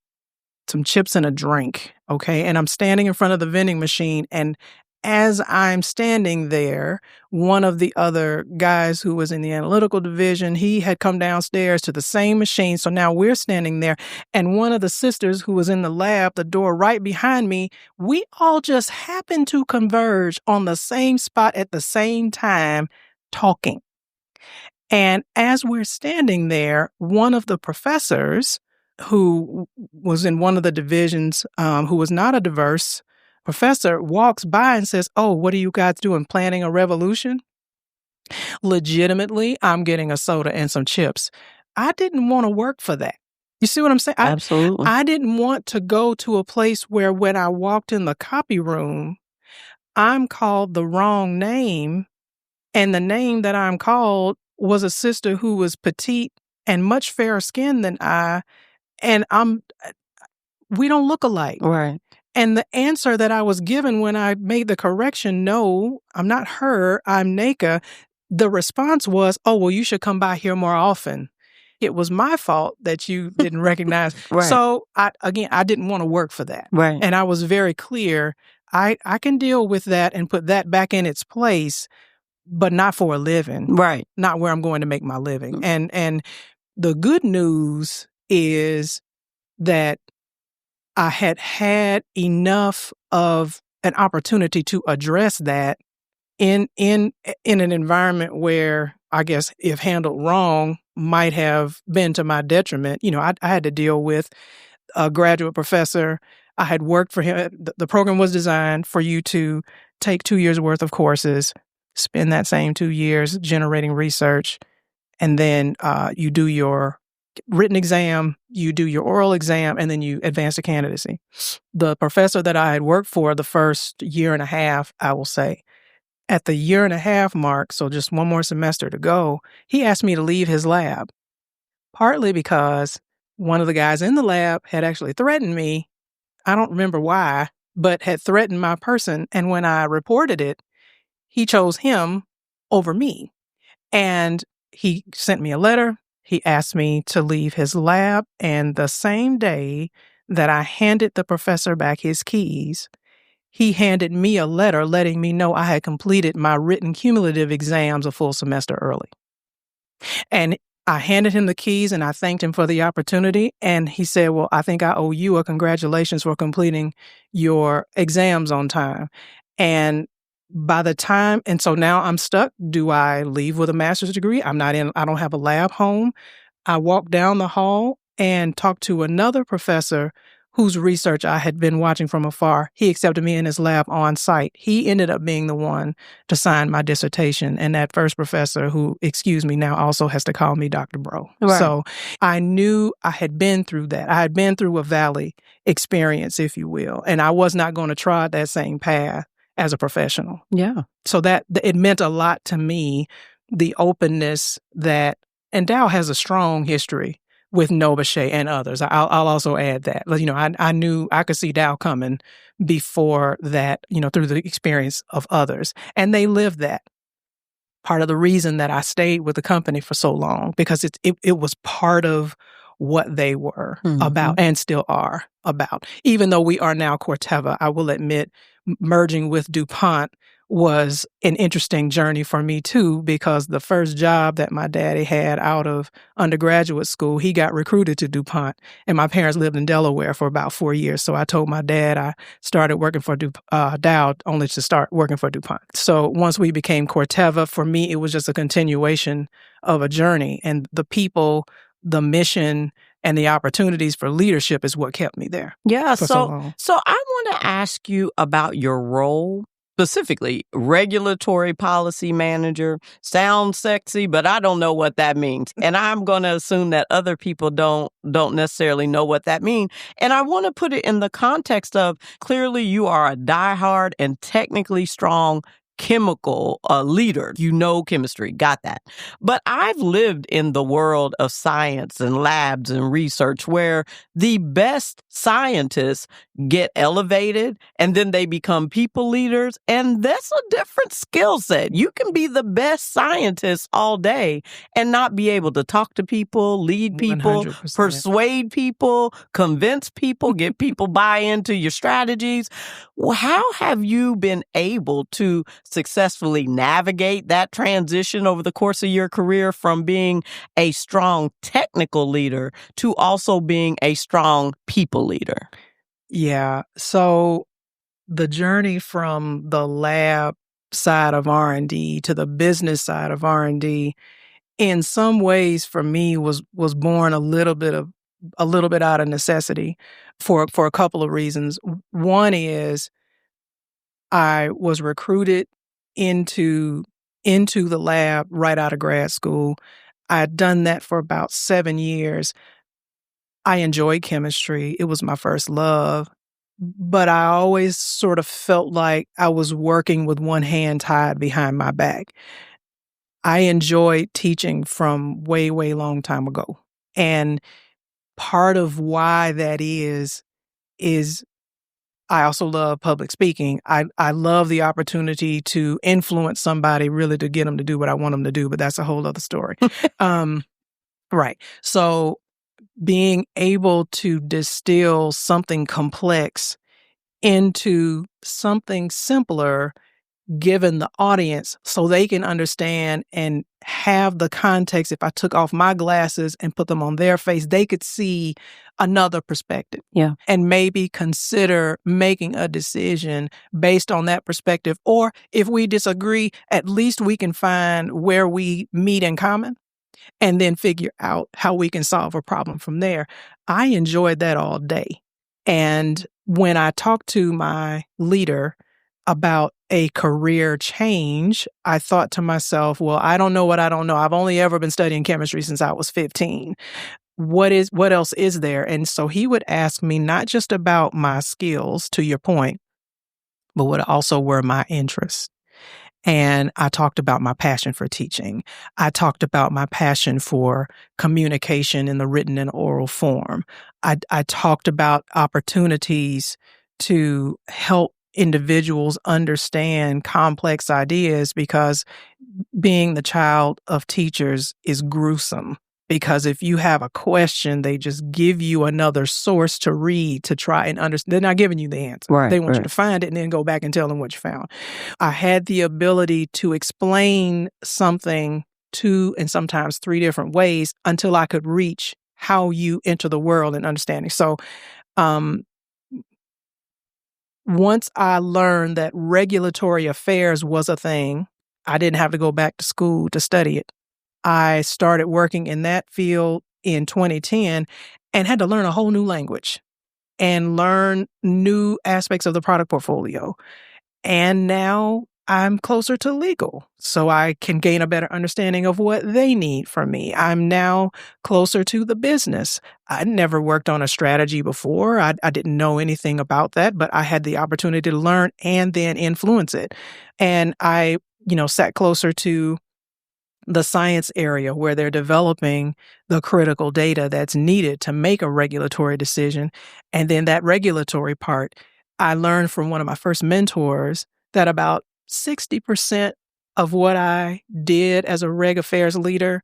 some chips and a drink, okay? And I'm standing in front of the vending machine, and as I'm standing there, one of the other guys who was in the analytical division, he had come downstairs to the same machine. So now we're standing there. And one of the sisters who was in the lab, the door right behind me, we all just happened to converge on the same spot at the same time talking. And as we're standing there, one of the professors who was in one of the divisions, who was not a diverse professor, walks by and says, "Oh, what are you guys doing? Planning a revolution?" Legitimately, I'm getting a soda and some chips. I didn't want to work for that. You see what I'm saying? Absolutely. I didn't want to go to a place where when I walked in the copy room, I'm called the wrong name, and the name that I'm called was a sister who was petite and much fairer skinned than I, and we don't look alike. Right. And the answer that I was given when I made the correction, "No, I'm not her, I'm Nneka," the response was, "Oh, well, you should come by here more often. It was my fault that you didn't recognize." Right. So, I didn't want to work for that. Right. And I was very clear, I can deal with that and put that back in its place, but not for a living. Right. Not where I'm going to make my living. And the good news is that I had enough of an opportunity to address that in an environment where, I guess, if handled wrong, might have been to my detriment. I had to deal with a graduate professor. I had worked for him. The program was designed for you to take 2 years worth of courses, spend that same 2 years generating research, and then you do your written exam, you do your oral exam, and then you advance to candidacy. The professor that I had worked for the first year and a half, I will say, at the year and a half mark, so just one more semester to go, he asked me to leave his lab, partly because one of the guys in the lab had actually threatened me. I don't remember why, but had threatened my person. And when I reported it, he chose him over me. And he sent me a letter. He asked me to leave his lab, and the same day that I handed the professor back his keys, he handed me a letter letting me know I had completed my written cumulative exams a full semester early. And I handed him the keys and I thanked him for the opportunity. And he said, "Well, I think I owe you a congratulations for completing your exams on time." And so now I'm stuck. Do I leave with a master's degree? I don't have a lab home. I walked down the hall and talked to another professor whose research I had been watching from afar. He accepted me in his lab on site. He ended up being the one to sign my dissertation. And that first professor, who, excuse me, now also has to call me Dr. Breaux. Right. So I knew I had been through that. I had been through a valley experience, if you will. And I was not going to try that same path as a professional. Yeah. So that it meant a lot to me, the openness that, and Dow has a strong history with Novache and others. I'll also add that. I knew I could see Dow coming before that, through the experience of others. And they lived that. Part of the reason that I stayed with the company for so long, because it was part of what they were about and still are about. Even though we are now Corteva, I will admit, merging with DuPont was an interesting journey for me too, because the first job that my daddy had out of undergraduate school, he got recruited to DuPont, and my parents lived in Delaware for about 4 years. So I told my dad I started working for Dow only to start working for DuPont. So once we became Corteva, for me, it was just a continuation of a journey, and the people, the mission, and the opportunities for leadership is what kept me there. Yeah. For so long. So I want to ask you about your role, specifically regulatory policy manager. Sounds sexy, but I don't know what that means. And I'm going to assume that other people don't necessarily know what that means. And I want to put it in the context of, clearly you are a diehard and technically strong chemical leader. You know chemistry, got that. But I've lived in the world of science and labs and research where the best scientists get elevated and then they become people leaders. And that's a different skill set. You can be the best scientist all day and not be able to talk to people, lead people, 100%. persuade people, convince people, get people buy into your strategies. How have you been able to successfully navigate that transition over the course of your career from being a strong technical leader to also being a strong people leader? Yeah. So the journey from the lab side of R&D to the business side of R&D, in some ways for me was born a little bit out of necessity for a couple of reasons. One is I was recruited into the lab right out of grad school. I had done that for about 7 years. I enjoyed chemistry. It was my first love. But I always sort of felt like I was working with one hand tied behind my back. I enjoyed teaching from way, way long time ago. And part of why that is I also love public speaking. I love the opportunity to influence somebody, really to get them to do what I want them to do, but that's a whole other story. Right. So being able to distill something complex into something simpler, given the audience, so they can understand and have the context. If I took off my glasses and put them on their face, they could see another perspective. Yeah. And maybe consider making a decision based on that perspective. Or if we disagree, at least we can find where we meet in common and then figure out how we can solve a problem from there. I enjoyed that all day. And when I talked to my leader about a career change, I thought to myself, well, I don't know what I don't know. I've only ever been studying chemistry since I was 15. What else is there? And so he would ask me not just about my skills, to your point, but what also were my interests. And I talked about my passion for teaching. I talked about my passion for communication in the written and oral form. I talked about opportunities to help individuals understand complex ideas, because being the child of teachers is gruesome. Because if you have a question, they just give you another source to read to try and understand. They're not giving you the answer. Right, they want you to find it and then go back and tell them what you found. I had the ability to explain something 2 and sometimes 3 different ways until I could reach how you enter the world and understanding. So once I learned that regulatory affairs was a thing, I didn't have to go back to school to study it. I started working in that field in 2010 and had to learn a whole new language and learn new aspects of the product portfolio. And now I'm closer to legal, so I can gain a better understanding of what they need from me. I'm now closer to the business. I never worked on a strategy before. I didn't know anything about that, but I had the opportunity to learn and then influence it. And I, sat closer to the science area where they're developing the critical data that's needed to make a regulatory decision. And then that regulatory part, I learned from one of my first mentors that about 60% of what I did as a reg affairs leader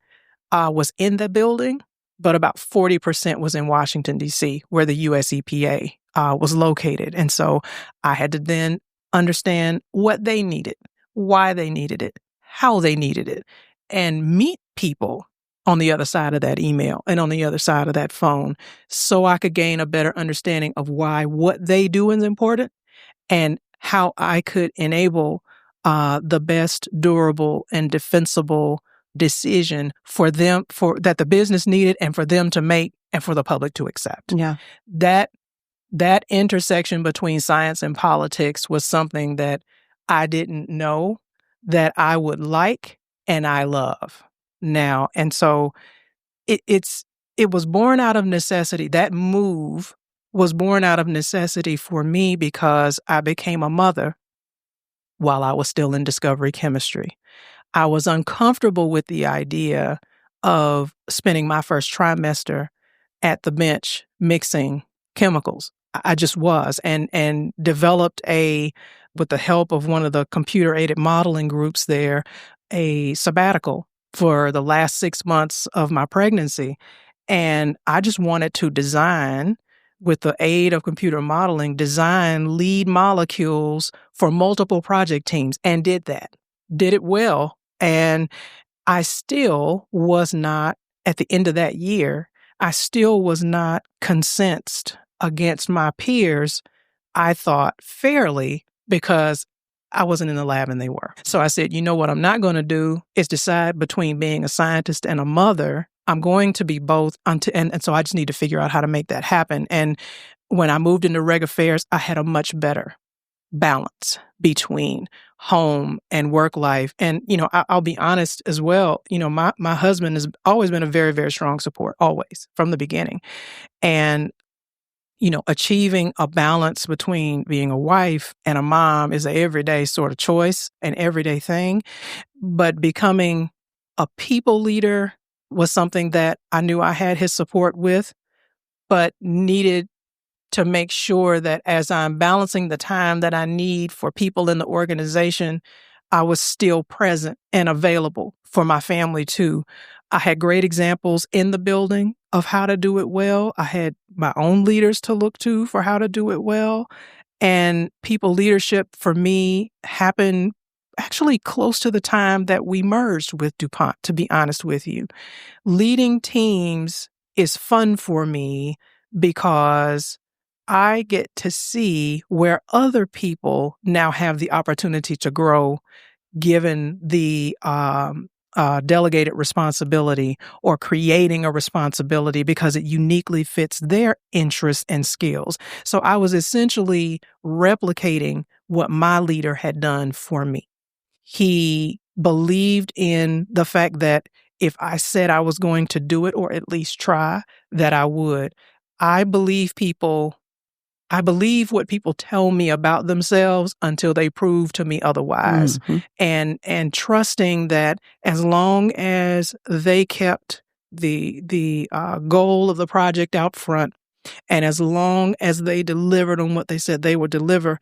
was in the building, but about 40% was in Washington, D.C., where the US EPA was located. And so I had to then understand what they needed, why they needed it, how they needed it, and meet people on the other side of that email and on the other side of that phone, so I could gain a better understanding of why what they do is important and how I could enable the best durable and defensible decision for them, for that the business needed and for them to make and for the public to accept. Yeah. That intersection between science and politics was something that I didn't know that I would like and I love now. And so it was born out of necessity. That move was born out of necessity for me because I became a mother while I was still in discovery chemistry. I was uncomfortable with the idea of spending my first trimester at the bench mixing chemicals. I just was, and developed with the help of one of the computer-aided modeling groups there, a sabbatical for the last 6 months of my pregnancy. And I just wanted to design, with the aid of computer modeling, design lead molecules for multiple project teams, and did that. Did it well. And I still was not, at the end of that year, I still was not consensed against my peers, I thought fairly, because I wasn't in the lab and they were. So I said, you know what I'm not going to do is decide between being a scientist and a mother. I'm going to be both. And so I just need to figure out how to make that happen. And when I moved into reg affairs, I had a much better balance between home and work life. And, I'll be honest as well. My husband has always been a very, very strong support, always, from the beginning. And, achieving a balance between being a wife and a mom is an everyday sort of choice, an everyday thing. But becoming a people leader was something that I knew I had his support with, but needed to make sure that as I'm balancing the time that I need for people in the organization, I was still present and available for my family too. I had great examples in the building of how to do it well. I had my own leaders to look to for how to do it well. And people leadership for me happened actually close to the time that we merged with DuPont, to be honest with you. Leading teams is fun for me because I get to see where other people now have the opportunity to grow, given the delegated responsibility or creating a responsibility because it uniquely fits their interests and skills. So I was essentially replicating what my leader had done for me. He believed in the fact that if I said I was going to do it, or at least try, that I would. I believe what people tell me about themselves until they prove to me otherwise. Mm-hmm. And trusting that as long as they kept the goal of the project out front, and as long as they delivered on what they said they would deliver,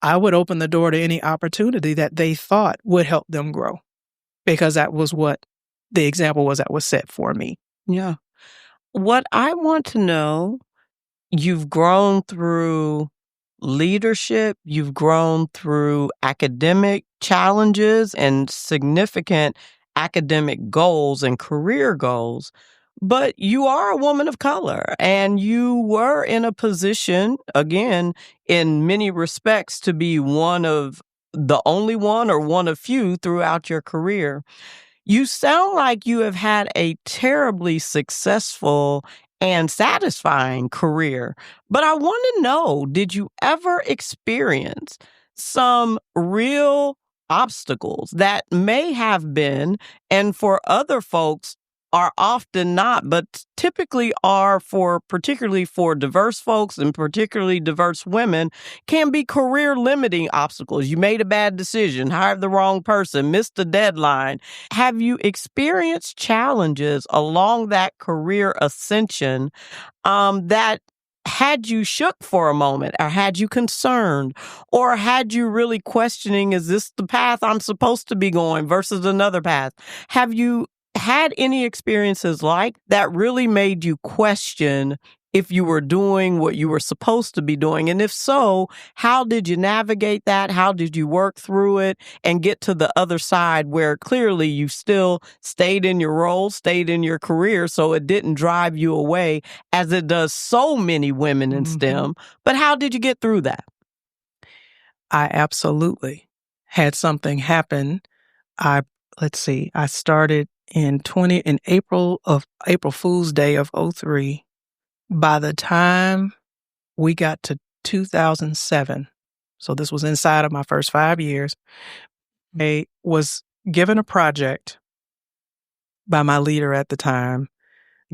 I would open the door to any opportunity that they thought would help them grow, because that was what the example was that was set for me. Yeah. What I want to know, you've grown through leadership, you've grown through academic challenges and significant academic goals and career goals, but you are a woman of color and you were in a position, again, in many respects, to be one of the only one or one of few throughout your career. You sound like you have had a terribly successful and satisfying career. But I want to know, did you ever experience some real obstacles that may have been, and for other folks are often not, but typically are particularly for diverse folks and particularly diverse women, can be career limiting obstacles? You made a bad decision, hired the wrong person, missed a deadline. Have you experienced challenges along that career ascension that had you shook for a moment, or had you concerned, or had you really questioning, is this the path I'm supposed to be going versus another path? Have you had any experiences like that really made you question if you were doing what you were supposed to be doing? And if so, how did you navigate that? How did you work through it and get to the other side where clearly you still stayed in your role, stayed in your career, so it didn't drive you away as it does so many women in STEM? But how did you get through that? I absolutely had something happen. I started in April Fool's Day of 2003. By the time we got to 2007, so this was inside of my first 5 years, I was given a project by my leader at the time,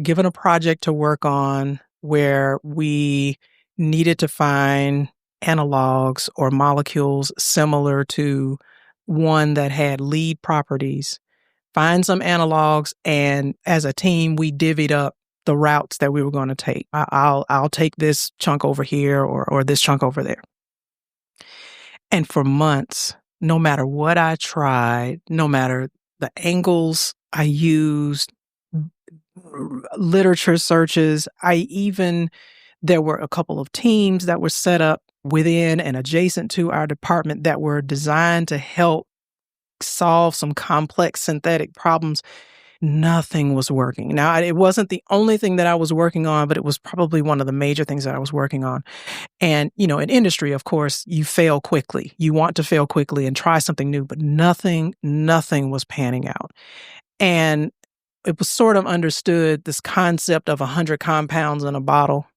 given a project to work on where we needed to find analogs or molecules similar to one that had lead properties, find some analogs, and as a team, we divvied up the routes that we were going to take. I'll take this chunk over here or this chunk over there. And for months, no matter what I tried, no matter the angles I used, literature searches, there were a couple of teams that were set up within and adjacent to our department that were designed to help solve some complex synthetic problems. Nothing was working. Now, it wasn't the only thing that I was working on, but it was probably one of the major things that I was working on. And, in industry, of course, you fail quickly. You want to fail quickly and try something new, but nothing was panning out. And it was sort of understood, this concept of 100 compounds in a bottle,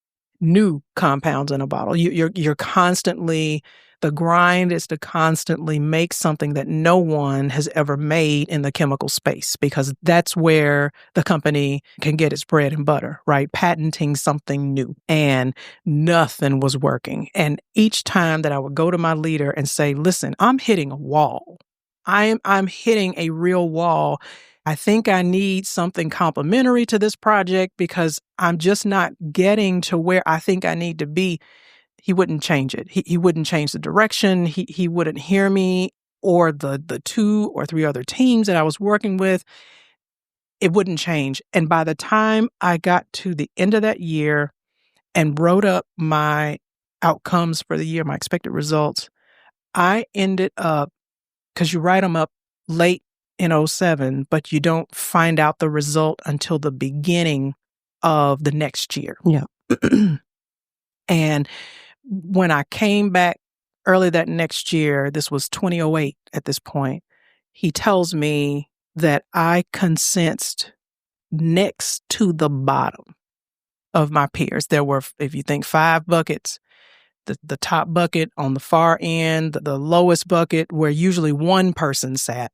new compounds in a bottle. You're constantly, the grind is to constantly make something that no one has ever made in the chemical space, because that's where the company can get its bread and butter, right? Patenting something new. And nothing was working. And each time that I would go to my leader and say, listen, I'm hitting a wall. I'm hitting a real wall. I think I need something complementary to this project because I'm just not getting to where I think I need to be. He wouldn't change it. He wouldn't change the direction. He wouldn't hear me or the 2 or 3 other teams that I was working with. It wouldn't change. And by the time I got to the end of that year and wrote up my outcomes for the year, my expected results, I ended up, because you write them up late in 2007, but you don't find out the result until the beginning of the next year. Yeah. And when I came back early that next year, this was 2008 at this point, he tells me that I consensed next to the bottom of my peers. There were, if you think 5 buckets, the top bucket on the far end, the lowest bucket where usually one person sat.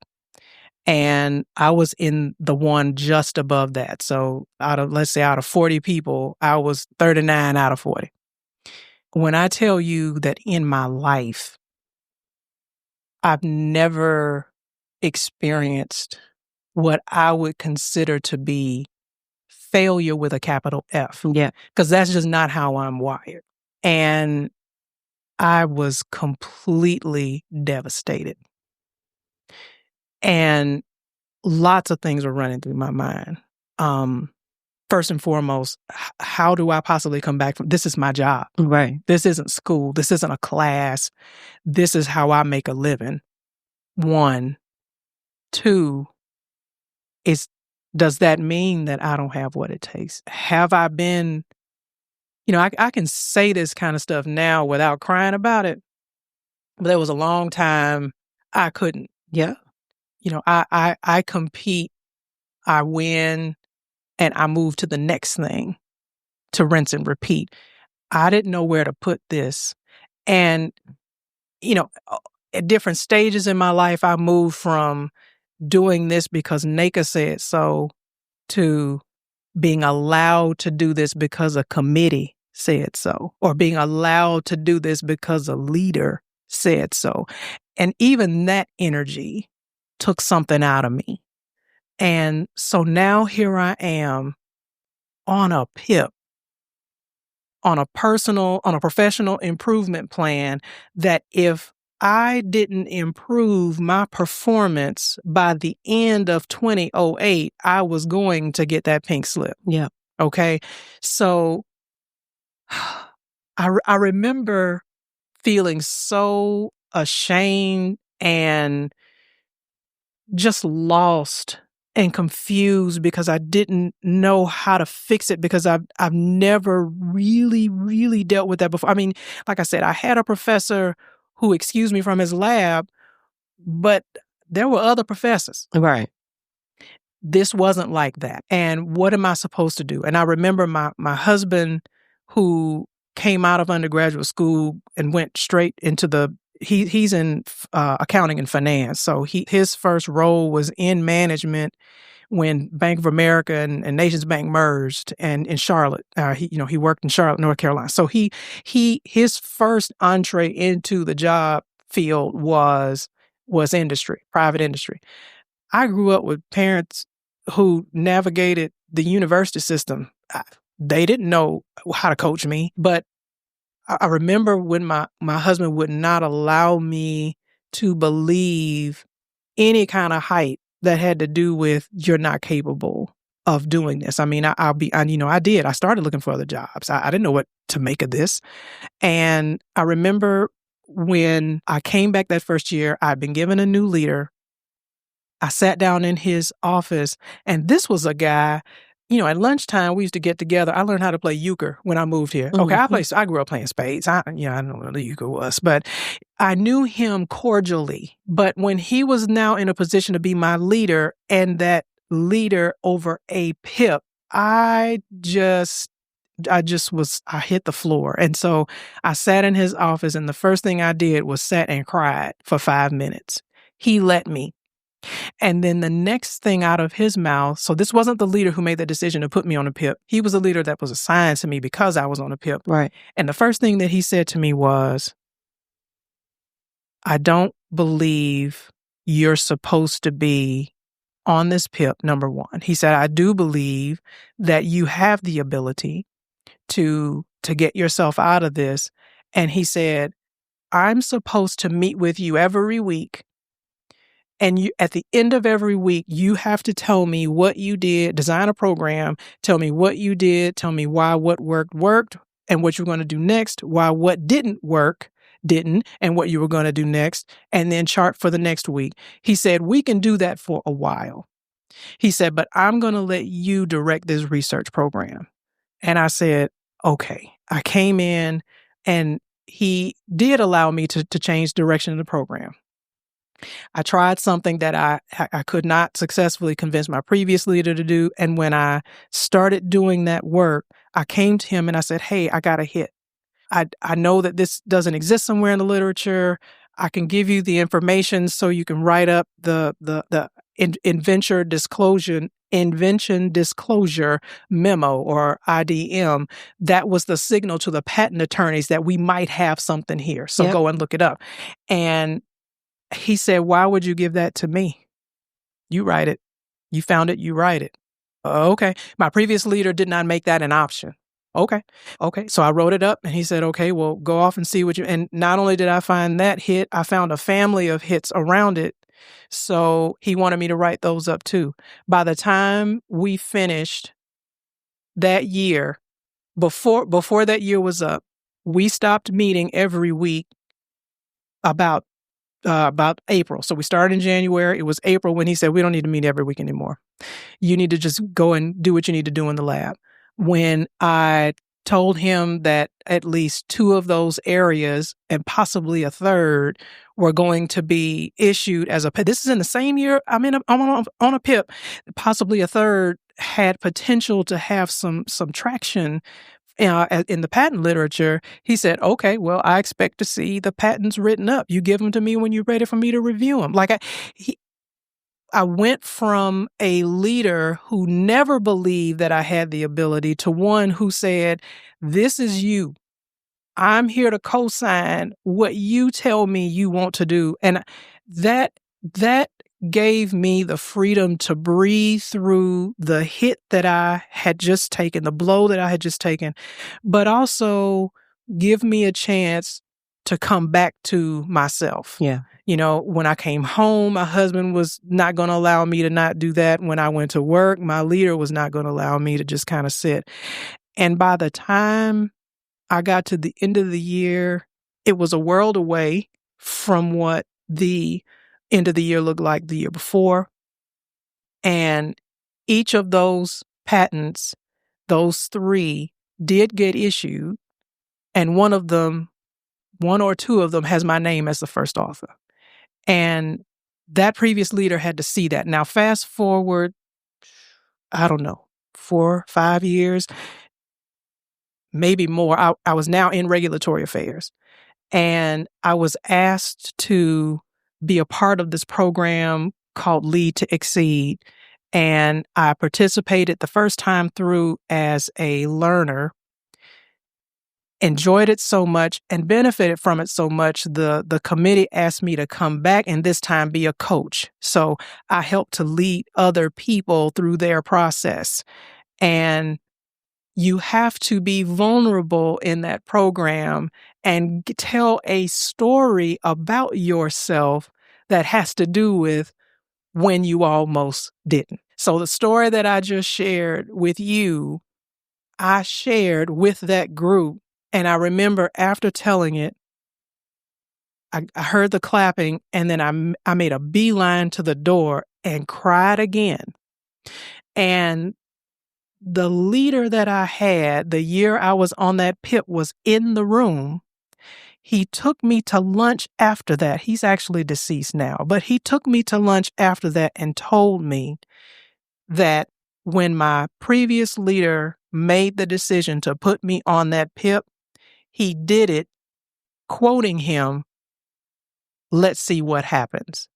And I was in the one just above that. So out of 40 people, I was 39 out of 40. When I tell you that in my life, I've never experienced what I would consider to be failure with a capital F. Yeah. Because that's just not how I'm wired. And I was completely devastated. And lots of things were running through my mind. First and foremost, how do I possibly come back from this? Is my job. Right. This isn't school. This isn't a class. This is how I make a living. 1. 2, does that mean that I don't have what it takes? Have I been, I can say this kind of stuff now without crying about it, but there was a long time I couldn't. Yeah. I compete, I win, and I move to the next thing to rinse and repeat. I didn't know where to put this. And, at different stages in my life, I moved from doing this because Nneka said so to being allowed to do this because a committee said so, or being allowed to do this because a leader said so. And even that energy took something out of me. And so now here I am on a PIP, on a professional improvement plan that if I didn't improve my performance by the end of 2008, I was going to get that pink slip. Yeah. Okay. So I remember feeling so ashamed and just lost and confused because I didn't know how to fix it, because I've never really, really dealt with that before. I mean, like I said, I had a professor who excused me from his lab, but there were other professors. Right. This wasn't like that. And what am I supposed to do? And I remember my husband, who came out of undergraduate school and went straight into he's in accounting and finance. So his first role was in management when Bank of America and Nations Bank merged, and in Charlotte. He worked in Charlotte, North Carolina. So his first entree into the job field was industry, private industry. I grew up with parents who navigated the university system. They didn't know how to coach me, but I remember when my husband would not allow me to believe any kind of hype that had to do with you're not capable of doing this. I mean, I did. I started looking for other jobs. I didn't know what to make of this. And I remember when I came back that first year, I'd been given a new leader. I sat down in his office, and this was a guy, at lunchtime, we used to get together. I learned how to play euchre when I moved here. Okay, I grew up playing spades. I don't know what the euchre was, but I knew him cordially. But when he was now in a position to be my leader and that leader over a PIP, I hit the floor. And so I sat in his office, and the first thing I did was sat and cried for 5 minutes. He let me. And then the next thing out of his mouth, so this wasn't the leader who made the decision to put me on a PIP. He was a leader that was assigned to me because I was on a PIP. Right. And the first thing that he said to me was, I don't believe you're supposed to be on this PIP, number one. He said, I do believe that you have the ability to get yourself out of this. And he said, I'm supposed to meet with you every week. And at the end of every week, you have to tell me what you did, design a program, tell me what you did, tell me why what worked, and what you're going to do next, why what didn't work, and what you were going to do next, and then chart for the next week. He said, we can do that for a while. He said, but I'm going to let you direct this research program. And I said, okay. I came in, and he did allow me to change direction of the program. I tried something that I could not successfully convince my previous leader to do. And when I started doing that work, I came to him and I said, hey, I got a hit. I know that this doesn't exist somewhere in the literature. I can give you the information so you can write up the invention disclosure memo, or IDM. That was the signal to the patent attorneys that we might have something here. So Go and look it up. And he said, why would you give that to me? You write it. You found it. You write it. Okay. My previous leader did not make that an option. Okay. So I wrote it up, and he said, okay, well, go off and see what you, and not only did I find that hit, I found a family of hits around it. So he wanted me to write those up too. By the time we finished that year, before that year was up, we stopped meeting every week about April. So we started in January. It was April when he said, we don't need to meet every week anymore. You need to just go and do what you need to do in the lab. When I told him that at least 2 of those areas and possibly a third were going to be issued as a PIP. This is in the same year I'm on a PIP. Possibly a third had potential to have some traction in the patent literature. He said, okay, well, I expect to see the patents written up. You give them to me when you're ready for me to review them. I went from a leader who never believed that I had the ability to one who said, this is you. I'm here to co-sign what you tell me you want to do. And that gave me the freedom to breathe through the hit that I had just taken, the blow that I had just taken, but also give me a chance to come back to myself. Yeah. When I came home, my husband was not going to allow me to not do that. When I went to work, my leader was not going to allow me to just kind of sit. And by the time I got to the end of the year, it was a world away from what the end of the year looked like the year before. And each of those patents, those 3, did get issued. And one or 2 of them has my name as the first author. And that previous leader had to see that. Now, fast forward, I don't know, 4, 5 years, maybe more. I was now in regulatory affairs, and I was asked to be a part of this program called Lead to Exceed. And I participated the first time through as a learner, enjoyed it so much and benefited from it so much. The committee asked me to come back and this time be a coach. So I helped to lead other people through their process. And you have to be vulnerable in that program and tell a story about yourself that has to do with when you almost didn't. So the story that I just shared with you, I shared with that group. And I remember after telling it, I heard the clapping, and then I made a beeline to the door and cried again. And the leader that I had the year I was on that PIP was in the room. He took me to lunch after that. He's actually deceased now, but he took me to lunch after that and told me that when my previous leader made the decision to put me on that PIP, he did it quoting him, "Let's see what happens."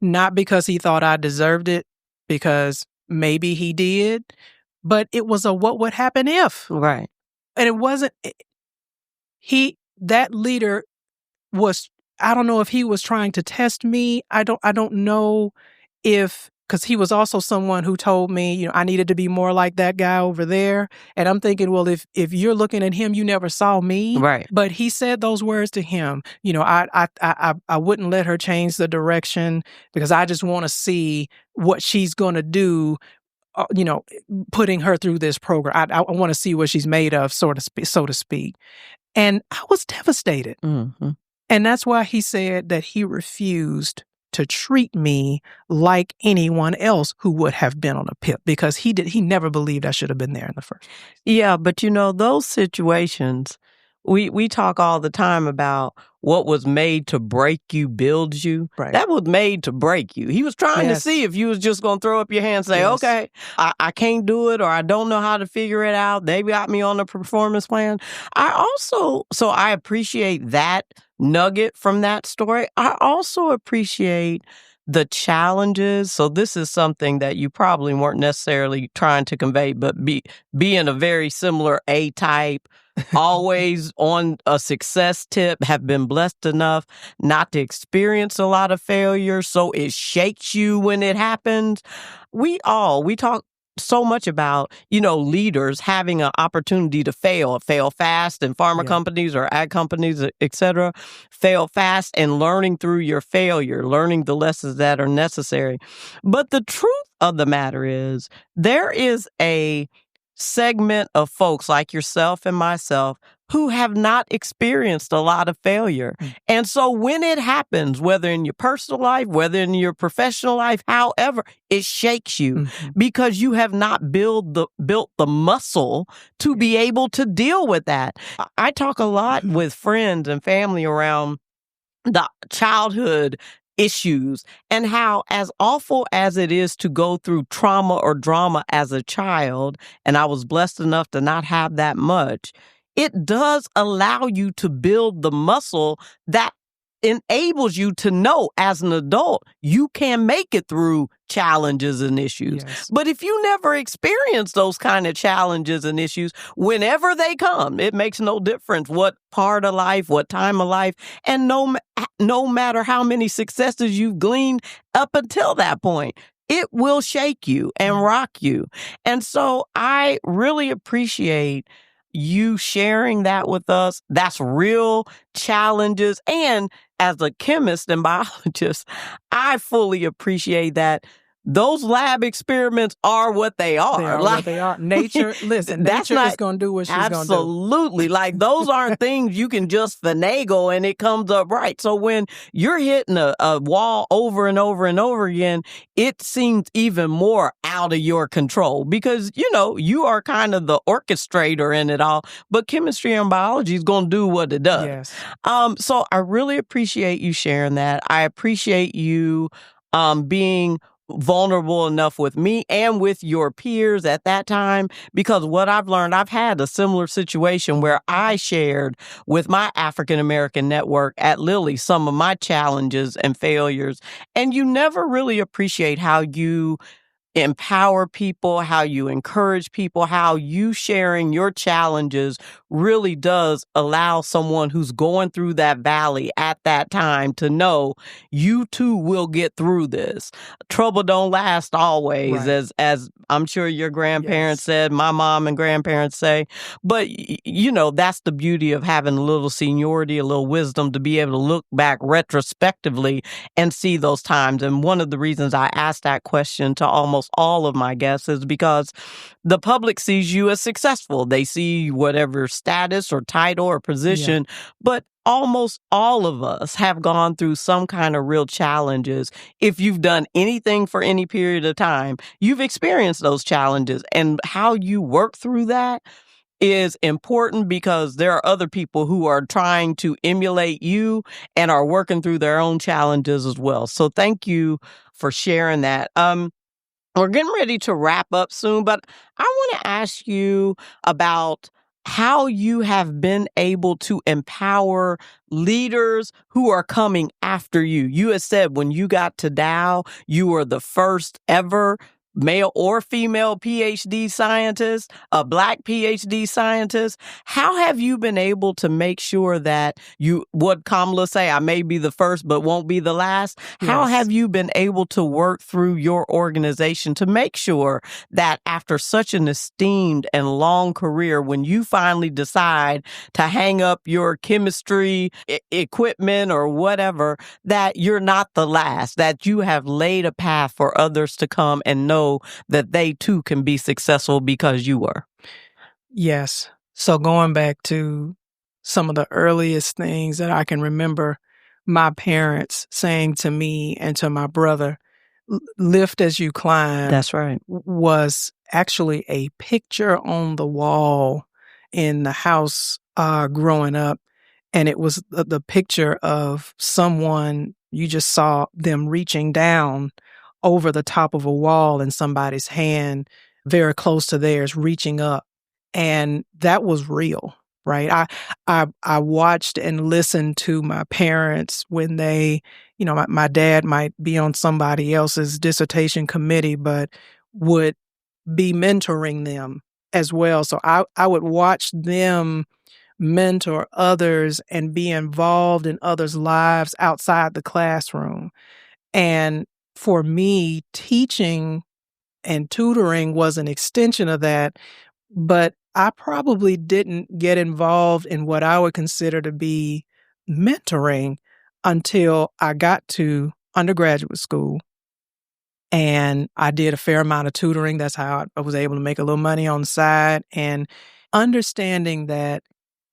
Not because he thought I deserved it, because maybe he did, but it was a what would happen if. Right. And it wasn't, that leader was, I don't know if he was trying to test me. I don't know if, because he was also someone who told me, I needed to be more like that guy over there. And I'm thinking, well, if you're looking at him, you never saw me. Right. But he said those words to him, I wouldn't let her change the direction because I just want to see what she's going to do, putting her through this program. I want to see what she's made of, so to speak. And I was devastated. Mm-hmm. And that's why he said that he refused to treat me like anyone else who would have been on a PIP, because he never believed I should have been there in the first place. Yeah, but those situations, we talk all the time about what was made to break you builds you. Right. That was made to break you. He was trying to see if you was just going to throw up your hand and say, okay, I can't do it, or I don't know how to figure it out. They got me on the performance plan. So I appreciate that nugget from that story. I also appreciate the challenges. So this is something that you probably weren't necessarily trying to convey, but being a very similar A-type, always on a success tip, have been blessed enough not to experience a lot of failure, so it shakes you when it happens. We talk so much about, leaders having an opportunity to fail fast in pharma companies or ag companies, et cetera, fail fast and learning through your failure, learning the lessons that are necessary. But the truth of the matter is there is a segment of folks like yourself and myself who have not experienced a lot of failure. And so when it happens, whether in your personal life, whether in your professional life, however, it shakes you because you have not built the muscle to be able to deal with that. I talk a lot with friends and family around the childhood issues and how, as awful as it is to go through trauma or drama as a child, and I was blessed enough to not have that much, it does allow you to build the muscle that enables you to know as an adult you can make it through challenges and issues. Yes. But if you never experience those kind of challenges and issues, whenever they come, it makes no difference what part of life, what time of life, and no matter how many successes you've gleaned up until that point, it will shake you and rock you. And so I really appreciate you sharing that with us. That's real challenges. And as a chemist and biologist, I fully appreciate that those lab experiments are what they are. They are what they are. Nature, listen, nature is going to do what she's going to do. Absolutely. Like, those aren't things you can just finagle and it comes up right. So when you're hitting a wall over and over and over again, it seems even more out of your control because, you are kind of the orchestrator in it all, but chemistry and biology is going to do what it does. Yes. So I really appreciate you sharing that. I appreciate you being vulnerable enough with me and with your peers at that time, because what I've learned, I've had a similar situation where I shared with my African American network at Lilly some of my challenges and failures, and you never really appreciate how you empower people, how you encourage people, how you sharing your challenges really does allow someone who's going through that valley at that time to know you too will get through this. Trouble don't last always, Right. as I'm sure your grandparents Yes. said, my mom and grandparents say. But that's the beauty of having a little seniority, a little wisdom to be able to look back retrospectively and see those times. And one of the reasons I asked that question to almost all of my guests is because the public sees you as successful. They see whatever status or title or position, but almost all of us have gone through some kind of real challenges. If you've done anything for any period of time, you've experienced those challenges, and how you work through that is important because there are other people who are trying to emulate you and are working through their own challenges as well. So thank you for sharing that. We're getting ready to wrap up soon, but I want to ask you about how you have been able to empower leaders who are coming after you. You had said when you got to Dow, you were the first ever male or female Ph.D. scientist, a Black Ph.D. scientist. How have you been able to make sure that what Kamala say, I may be the first, but won't be the last? How Yes. have you been able to work through your organization to make sure that after such an esteemed and long career, when you finally decide to hang up your chemistry equipment or whatever, that you're not the last, that you have laid a path for others to come and know that they too can be successful because you were? Yes. So going back to some of the earliest things that I can remember my parents saying to me and to my brother, lift as you climb. That's right. Was actually a picture on the wall in the house growing up. And it was the picture of someone, you just saw them reaching down over the top of a wall and somebody's hand very close to theirs reaching up. And that was real, right? I watched and listened to my parents when they, my dad might be on somebody else's dissertation committee, but would be mentoring them as well. So I would watch them mentor others and be involved in others' lives outside the classroom. And for me, teaching and tutoring was an extension of that, but I probably didn't get involved in what I would consider to be mentoring until I got to undergraduate school. And I did a fair amount of tutoring. That's how I was able to make a little money on the side. And understanding that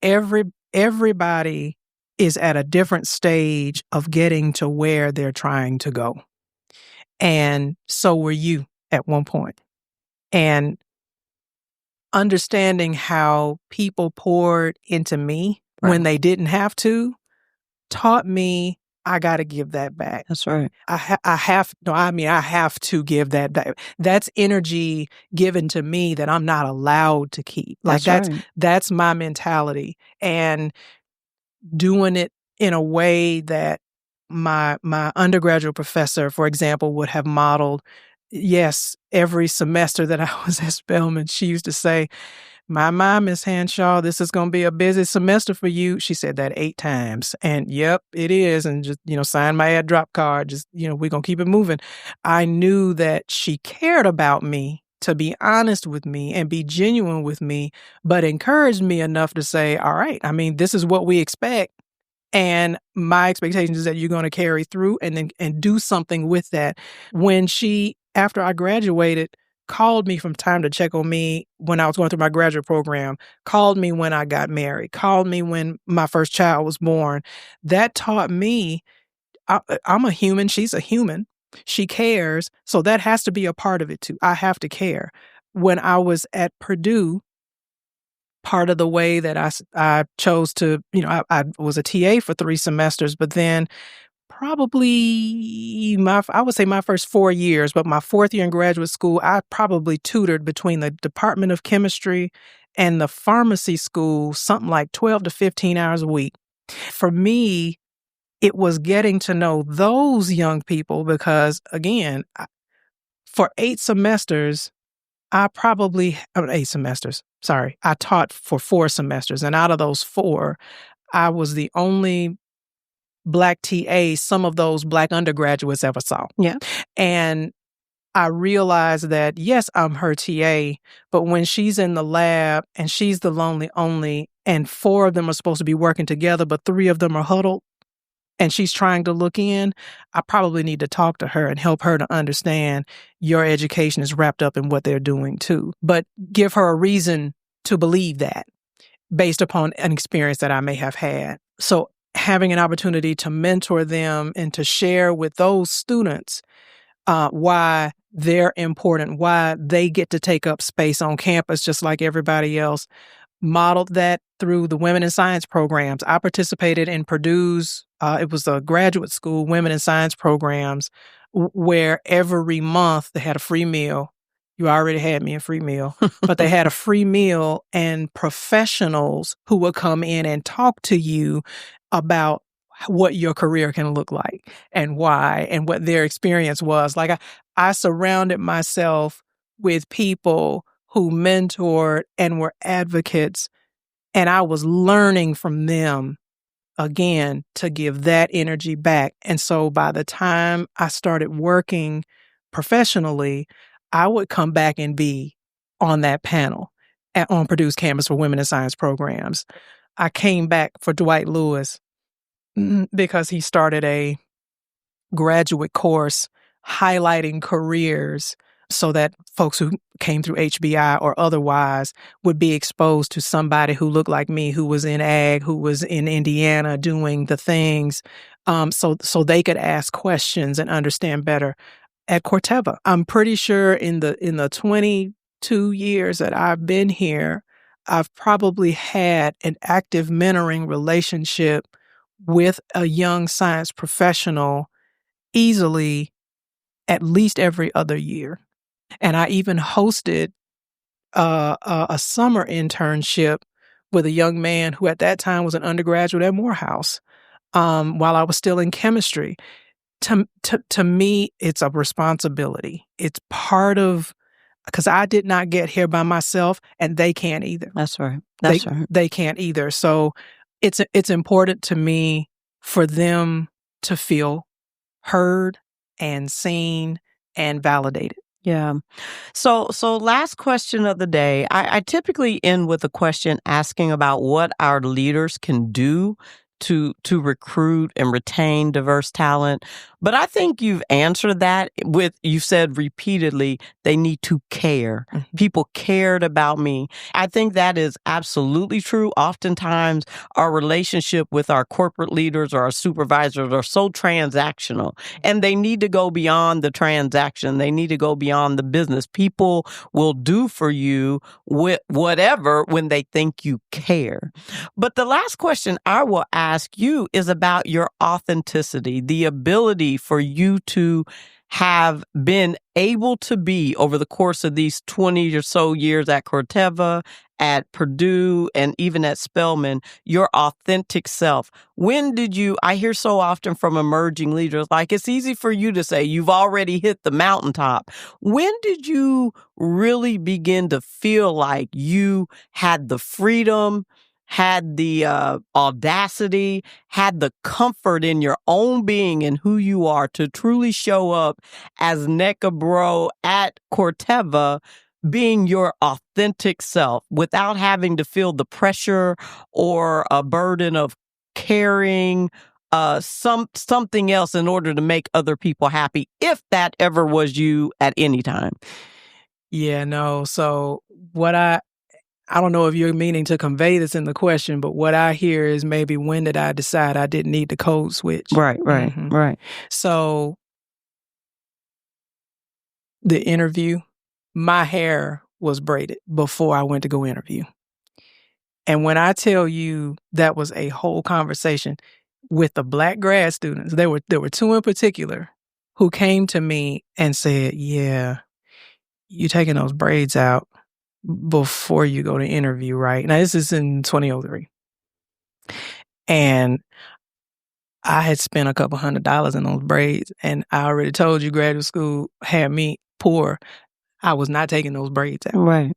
everybody is at a different stage of getting to where they're trying to go. And so were you at one point. And understanding how people poured into me when they didn't have to taught me I got to give that back. That's right. I have to give that back. That's energy given to me that I'm not allowed to keep. That's my mentality. And doing it in a way that my undergraduate professor, for example, would have modeled. Yes, every semester that I was at Spelman, she used to say, my Miss Hanshaw, this is going to be a busy semester for you. She said that 8 times. And yep, it is. And just, sign my ad drop card. Just, we're going to keep it moving. I knew that she cared about me, to be honest with me and be genuine with me, but encouraged me enough to say, all right, this is what we expect. And my expectation is that you're going to carry through and do something with that. When she, after I graduated, called me from time to check on me when I was going through my graduate program, called me when I got married, called me when my first child was born. That taught me I'm a human. She's a human. She cares. So that has to be a part of it too. I have to care. When I was at Purdue, part of the way that I chose to, I was a TA for 3 semesters, but then probably I would say my first 4 years, but my 4th year in graduate school, I probably tutored between the Department of Chemistry and the pharmacy school, something like 12 to 15 hours a week. For me, it was getting to know those young people because, again, for 8 semesters, I taught for 4 semesters. And out of those 4, I was the only Black TA some of those Black undergraduates ever saw. Yeah. And I realized that, yes, I'm her TA, but when she's in the lab and she's the lonely only, and 4 of them are supposed to be working together, but 3 of them are huddled, and she's trying to look in, I probably need to talk to her and help her to understand your education is wrapped up in what they're doing too. But give her a reason to believe that based upon an experience that I may have had. So having an opportunity to mentor them and to share with those students why they're important, why they get to take up space on campus just like everybody else. Modeled that through the Women in Science programs. I participated in Purdue's, it was a graduate school, Women in Science programs, where every month they had a free meal. You already had me a free meal, but they had a free meal and professionals who would come in and talk to you about what your career can look like and why and what their experience was. Like I surrounded myself with people who mentored and were advocates, and I was learning from them again to give that energy back. And so by the time I started working professionally, I would come back and be on that panel on Purdue's campus for Women in Science programs. I came back for Dwight Lewis because he started a graduate course highlighting careers so that folks who came through HBI or otherwise would be exposed to somebody who looked like me, who was in ag, who was in Indiana doing the things, so they could ask questions and understand better. At Corteva, I'm pretty sure in the 22 years that I've been here, I've probably had an active mentoring relationship with a young science professional easily at least every other year. And I even hosted a summer internship with a young man who at that time was an undergraduate at Morehouse while I was still in chemistry. To me, it's a responsibility. It's part of, because I did not get here by myself and they can't either. That's right. They can't either. So it's important to me for them to feel heard and seen and validated. Yeah. So last question of the day. I typically end with a question asking about what our leaders can do to recruit and retain diverse talent. But I think you've answered that you said repeatedly, they need to care. Mm-hmm. People cared about me. I think that is absolutely true. Oftentimes our relationship with our corporate leaders or our supervisors are so transactional, and they need to go beyond the transaction. They need to go beyond the business. People will do for you whatever when they think you care. But the last question I will ask you is about your authenticity, the ability for you to have been able to be over the course of these 20 or so years at Corteva, at Purdue, and even at Spelman, your authentic self. When did you, I hear so often from emerging leaders, like it's easy for you to say you've already hit the mountaintop. When did you really begin to feel like you had the freedom, had the audacity, had the comfort in your own being and who you are to truly show up as Nneka Breaux at Corteva, being your authentic self without having to feel the pressure or a burden of carrying something else in order to make other people happy, if that ever was you at any time? Yeah, no. So what I don't know if you're meaning to convey this in the question, but what I hear is maybe when did I decide I didn't need the code switch? Right. Right. So the interview, my hair was braided before I went to go interview. And when I tell you that was a whole conversation with the Black grad students, there were 2 in particular who came to me and said, yeah, you taking those braids out before you go to interview, right? Now, this is in 2003. And I had spent a couple $100s in those braids, and I already told you graduate school had me poor. I was not taking those braids out. Right.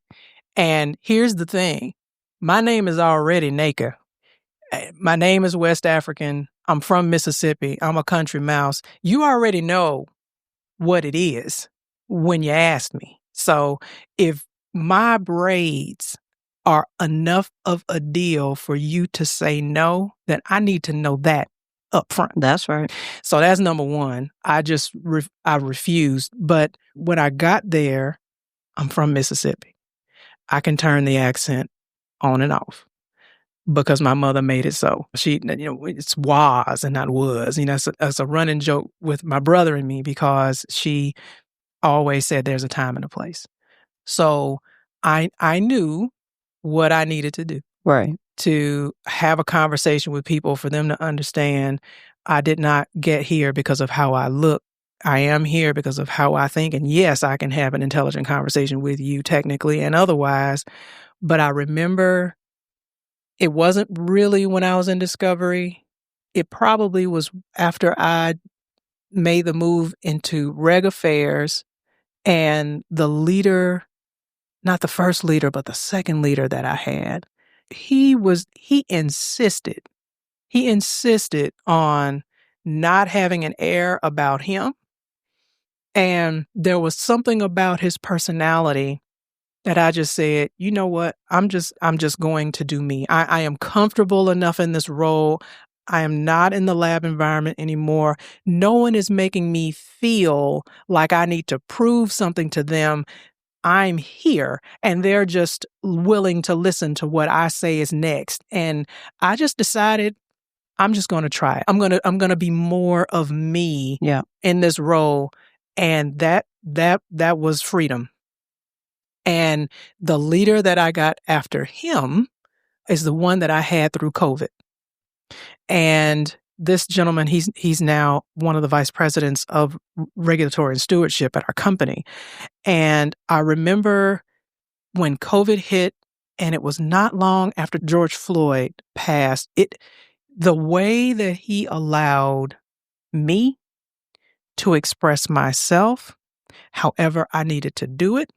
And here's the thing. My name is already Nneka. My name is West African. I'm from Mississippi. I'm a country mouse. You already know what it is when you ask me. So if my braids are enough of a deal for you to say no, then I need to know that up front. That's right. So that's number one. I refused. But when I got there, I'm from Mississippi. I can turn the accent on and off because my mother made it so. She, it's was and not was. It's a running joke with my brother and me because she always said there's a time and a place. So I knew what I needed to do. Right. To have a conversation with people for them to understand I did not get here because of how I look. I am here because of how I think. And yes, I can have an intelligent conversation with you technically and otherwise. But I remember it wasn't really when I was in Discovery. It probably was after I made the move into Reg Affairs, and the leader, not the first leader, but the second leader that I had, he insisted on not having an air about him. And there was something about his personality that I just said, you know what? I'm just going to do me. I am comfortable enough in this role. I am not in the lab environment anymore. No one is making me feel like I need to prove something to them. I'm here, and they're just willing to listen to what I say is next. And I just decided I'm just going to try it. I'm going to be more of me in this role. And that was freedom. And the leader that I got after him is the one that I had through COVID. And this gentleman, he's now one of the vice presidents of regulatory and stewardship at our company. And I remember when COVID hit, and it was not long after George Floyd passed, the way that he allowed me to express myself, however I needed to do it,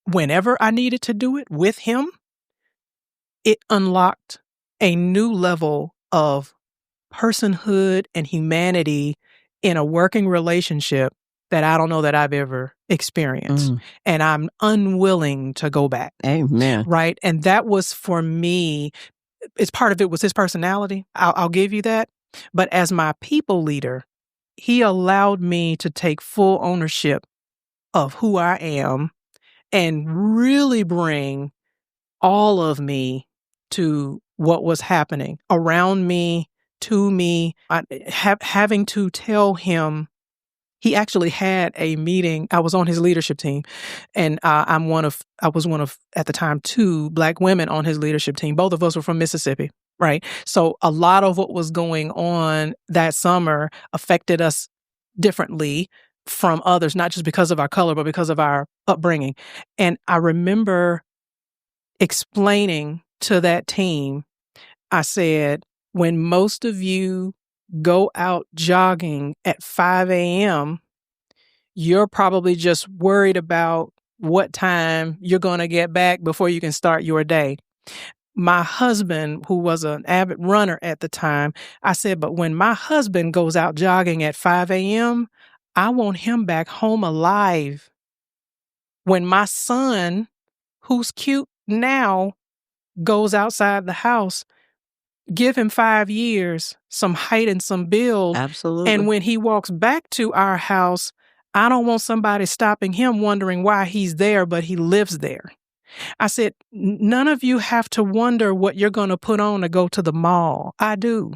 whenever I needed to do it with him, it unlocked a new level of personhood and humanity in a working relationship that I don't know that I've ever experienced. And I'm unwilling to go back. Amen. Right? And that was for me, part of it was his personality. I'll give you that. But as my people leader, he allowed me to take full ownership of who I am and really bring all of me to what was happening around me, to me. Having to tell him, he actually had a meeting. I was on his leadership team, and I was one of, at the time, 2 Black women on his leadership team. Both of us were from Mississippi, right? So a lot of what was going on that summer affected us differently from others, not just because of our color, but because of our upbringing. And I remember explaining to that team, I said, when most of you go out jogging at 5 a.m., you're probably just worried about what time you're going to get back before you can start your day. My husband, who was an avid runner at the time, I said, but when my husband goes out jogging at 5 a.m., I want him back home alive. When my son, who's cute now, goes outside the house, give him 5 years, some height and some build. Absolutely. And when he walks back to our house, I don't want somebody stopping him wondering why he's there, but he lives there. I said, none of you have to wonder what you're going to put on to go to the mall. I do.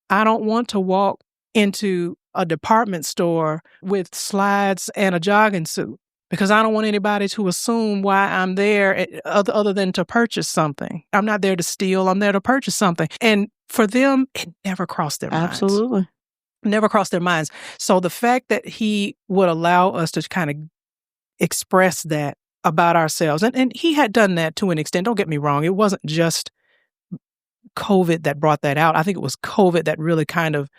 I don't want to walk into a department store with slides and a jogging suit because I don't want anybody to assume why I'm there other than to purchase something. I'm not there to steal. I'm there to purchase something. And for them, it never crossed their minds. Absolutely. Never crossed their minds. So the fact that he would allow us to kind of express that about ourselves, and he had done that to an extent. Don't get me wrong. It wasn't just COVID that brought that out. I think it was COVID that really kind of,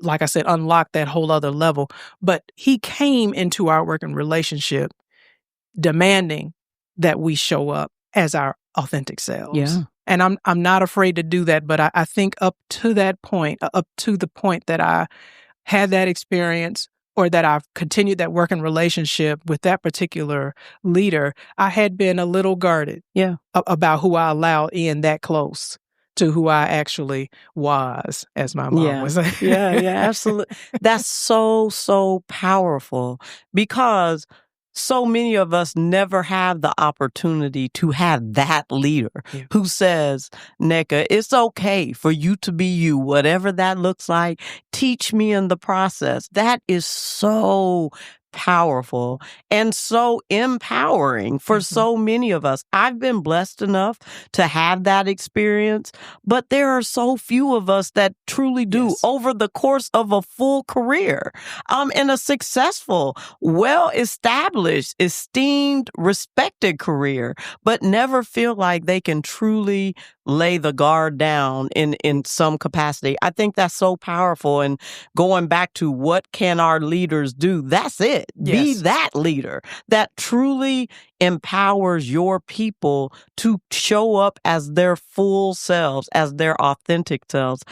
like I said, unlocked that whole other level. But he came into our working relationship demanding that we show up as our authentic selves. Yeah. And I'm not afraid to do that. But I think up to the point that I had that experience, or that I've continued that working relationship with that particular leader, I had been a little guarded about who I allowed in that close to who I actually was, as my mom was saying. Yeah, absolutely. That's so powerful, because so many of us never have the opportunity to have that leader who says, Nneka, it's okay for you to be you, whatever that looks like. Teach me in the process. That is so powerful and so empowering for so many of us. I've been blessed enough to have that experience, but there are so few of us that truly do over the course of a full career, in a successful, well-established, esteemed, respected career, but never feel like they can truly lay the guard down in some capacity. I think that's so powerful. And going back to what can our leaders do? That's it. Be that leader that truly empowers your people to show up as their full selves, as their authentic selves.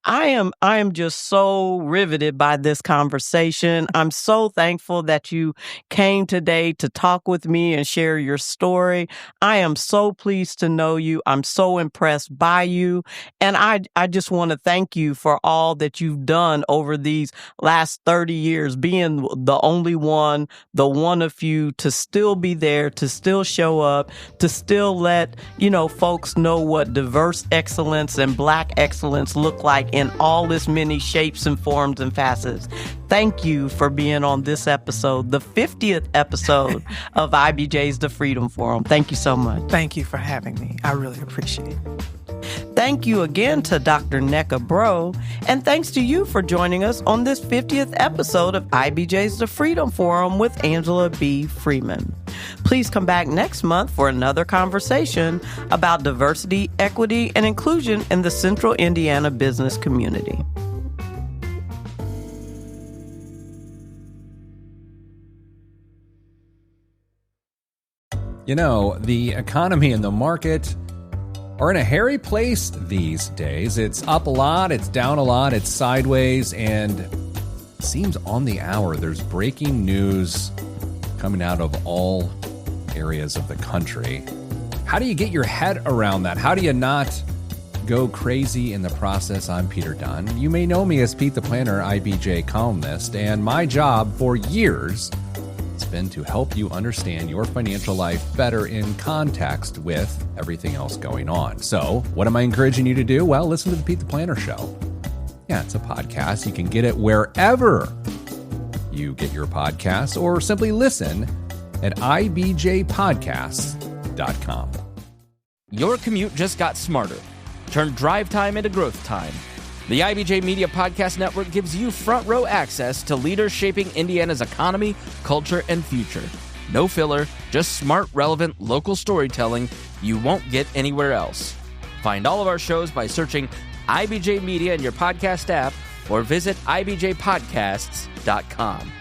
I am just so riveted by this conversation. I'm so thankful that you came today to talk with me and share your story. I am so pleased to know you. I'm so impressed by you. And I just want to thank you for all that you've done over these last 30 years, being the only one, the one of few, to still be there, to still show up, to still let, folks know what diverse excellence and Black excellence look like in all its many shapes and forms and facets. Thank you for being on this episode, the 50th episode of IBJ's The Freedom Forum. Thank you so much. Thank you for having me. I really appreciate it. Thank you again to Dr. Nneka Breaux, and thanks to you for joining us on this 50th episode of IBJ's The Freedom Forum with Angela B. Freeman. Please come back next month for another conversation about diversity, equity, and inclusion in the Central Indiana business community. The economy and the market are in a hairy place these days. It's up a lot, it's down a lot, it's sideways, and it seems on the hour. There's breaking news coming out of all areas of the country. How do you get your head around that? How do you not go crazy in the process? I'm Peter Dunn. You may know me as Pete the Planner, IBJ columnist, and my job for years has been to help you understand your financial life better in context with everything else going on. So what am I encouraging you to do? Well, listen to the Pete the Planner Show. Yeah, it's a podcast. You can get it wherever you get your podcasts, or simply listen at ibjpodcasts.com. Your commute just got smarter. Turn drive time into growth time. The IBJ Media Podcast Network gives you front row access to leaders shaping Indiana's economy, culture, and future. No filler, just smart, relevant, local storytelling you won't get anywhere else. Find all of our shows by searching IBJ Media in your podcast app, or visit ibjpodcasts.com.